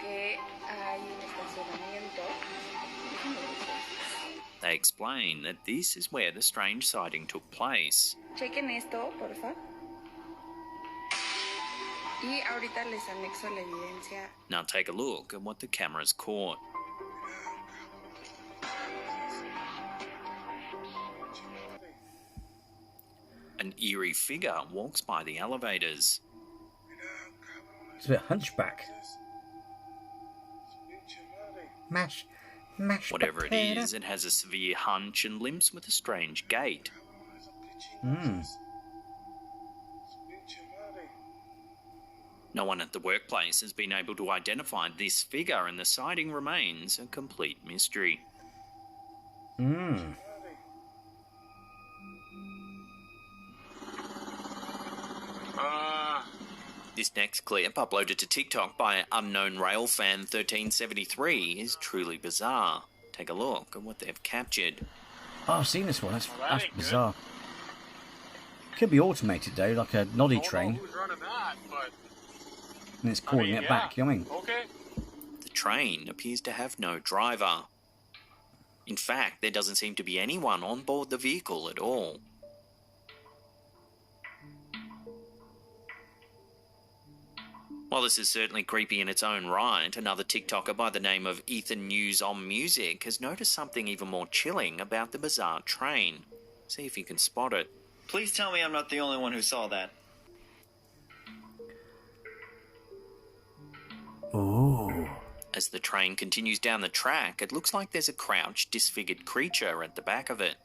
que hay un estacionamiento. They explain that this is where the strange sighting took place. Chequen esto, porfa. Y ahorita les anexo la evidencia. Now take a look at what the cameras caught. An eerie figure walks by the elevators. It's a bit hunchback. Mash. Whatever it is, it has a severe hunch and limps with a strange gait. No one at the workplace has been able to identify this figure, and the sighting remains a complete mystery. This next clip, uploaded to TikTok by unknown railfan 1373, is truly bizarre. Take a look at what they've captured. Oh, I've seen this one. That's bizarre. Could be automated though, like a noddy train. Who's running that, but And it's calling it back, you know what I mean? okay. The train appears to have no driver. In fact, there doesn't seem to be anyone on board the vehicle at all. While this is certainly creepy in its own right, another TikToker by the name of Ethan News on Music has noticed something even more chilling about the bizarre train. See if you can spot it. Please tell me I'm not the only one who saw that. Oh. As the train continues down the track, it looks like there's a crouched, disfigured creature at the back of it.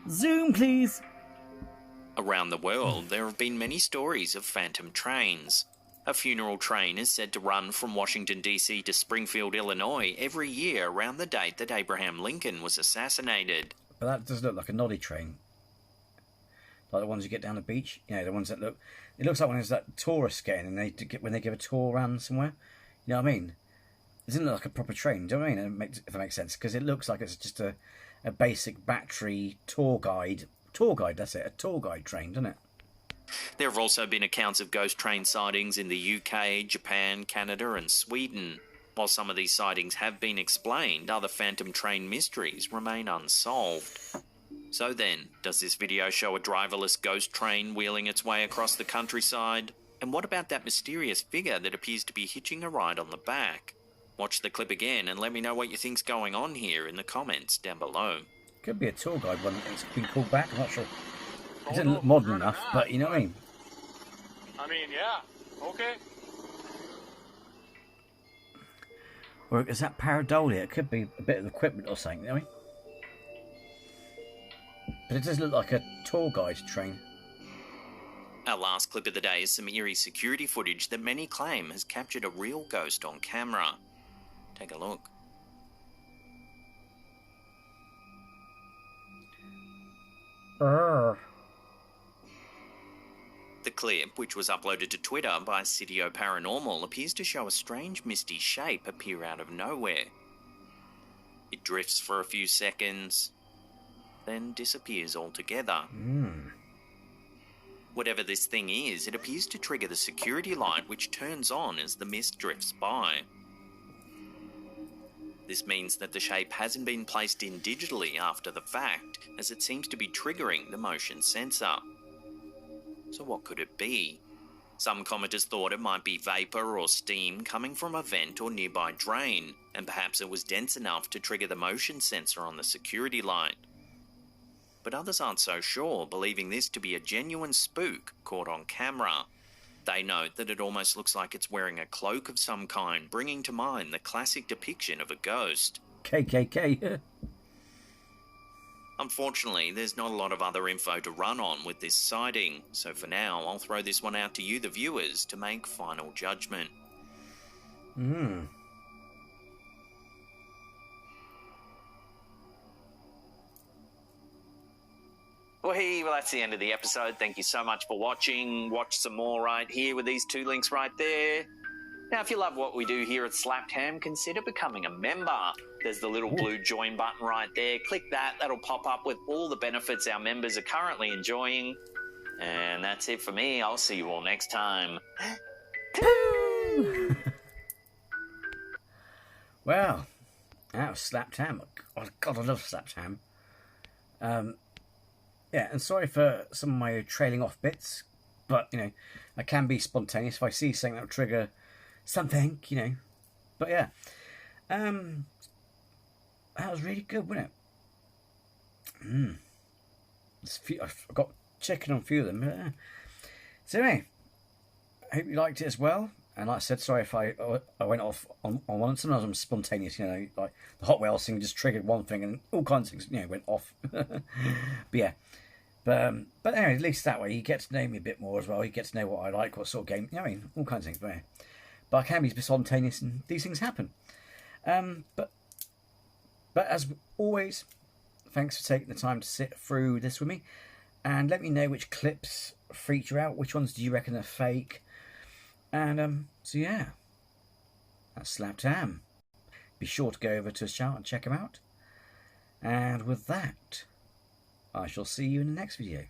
Zoom, please. Around the world, there have been many stories of phantom trains. A funeral train is said to run from Washington, D.C. to Springfield, Illinois every year around the date that Abraham Lincoln was assassinated. But that does look like a noddy train. Like the ones you get down the beach. You know, the ones that look... It looks like when there's that tourist getting and when they give a tour around somewhere. You know what I mean? It doesn't look like a proper train, do you know what I mean? If that makes sense. Because it looks like it's just a basic battery tour guide. Tour guide, that's it. A tour guide train, doesn't it? There have also been accounts of ghost train sightings in the UK, Japan, Canada and Sweden. While some of these sightings have been explained, other phantom train mysteries remain unsolved. So then, does this video show a driverless ghost train wheeling its way across the countryside? And what about that mysterious figure that appears to be hitching a ride on the back? Watch the clip again and let me know what you think's going on here in the comments down below. Could be a tour guide one that's been called back, I'm not sure. It doesn't look modern enough, but you know what I mean? Yeah, okay. Or is that pareidolia? It could be a bit of equipment or something, you know what I mean? But it does look like a tour guide train. Our last clip of the day is some eerie security footage that many claim has captured a real ghost on camera. Take a look. The clip, which was uploaded to Twitter by Sitio Paranormal, appears to show a strange misty shape appear out of nowhere. It drifts for a few seconds, then disappears altogether. Whatever this thing is, it appears to trigger the security light which turns on as the mist drifts by. This means that the shape hasn't been placed in digitally after the fact, as it seems to be triggering the motion sensor. So what could it be? Some commenters thought it might be vapour or steam coming from a vent or nearby drain, and perhaps it was dense enough to trigger the motion sensor on the security light. But others aren't so sure, believing this to be a genuine spook caught on camera. They note that it almost looks like it's wearing a cloak of some kind, bringing to mind the classic depiction of a ghost. KKK. Unfortunately, there's not a lot of other info to run on with this sighting, so for now, I'll throw this one out to you, the viewers, to make final judgment. Well, that's the end of the episode. Thank you so much for watching. Watch some more right here with these two links right there. Now, if you love what we do here at Slapped Ham, consider becoming a member. There's the little blue join button right there. Click that. That'll pop up with all the benefits our members are currently enjoying. And that's it for me. I'll see you all next time. Well, that was Slapped Ham. Oh, God, I love Slapped Ham. Yeah, and sorry for some of my trailing off bits, but, you know, I can be spontaneous if I see something that will trigger something, you know. But, yeah. That was really good, wasn't it? I've got chicken on a few of them. So, anyway, I hope you liked it as well. And like I said, sorry if I went off on one. Sometimes I'm spontaneous, you know, like the Hot Whales thing just triggered one thing and all kinds of things, you know, went off. But yeah. But anyway, at least that way you get to know me a bit more as well. You get to know what I like, what sort of game, you know, I mean, all kinds of things. But, yeah. But I can be spontaneous and these things happen. But as always, thanks for taking the time to sit through this with me. And let me know which clips freaked you out. Which ones do you reckon are fake? And so yeah, That's Slapped Ham. Be sure to go over to his channel and check him out. And with that, I shall see you in the next video.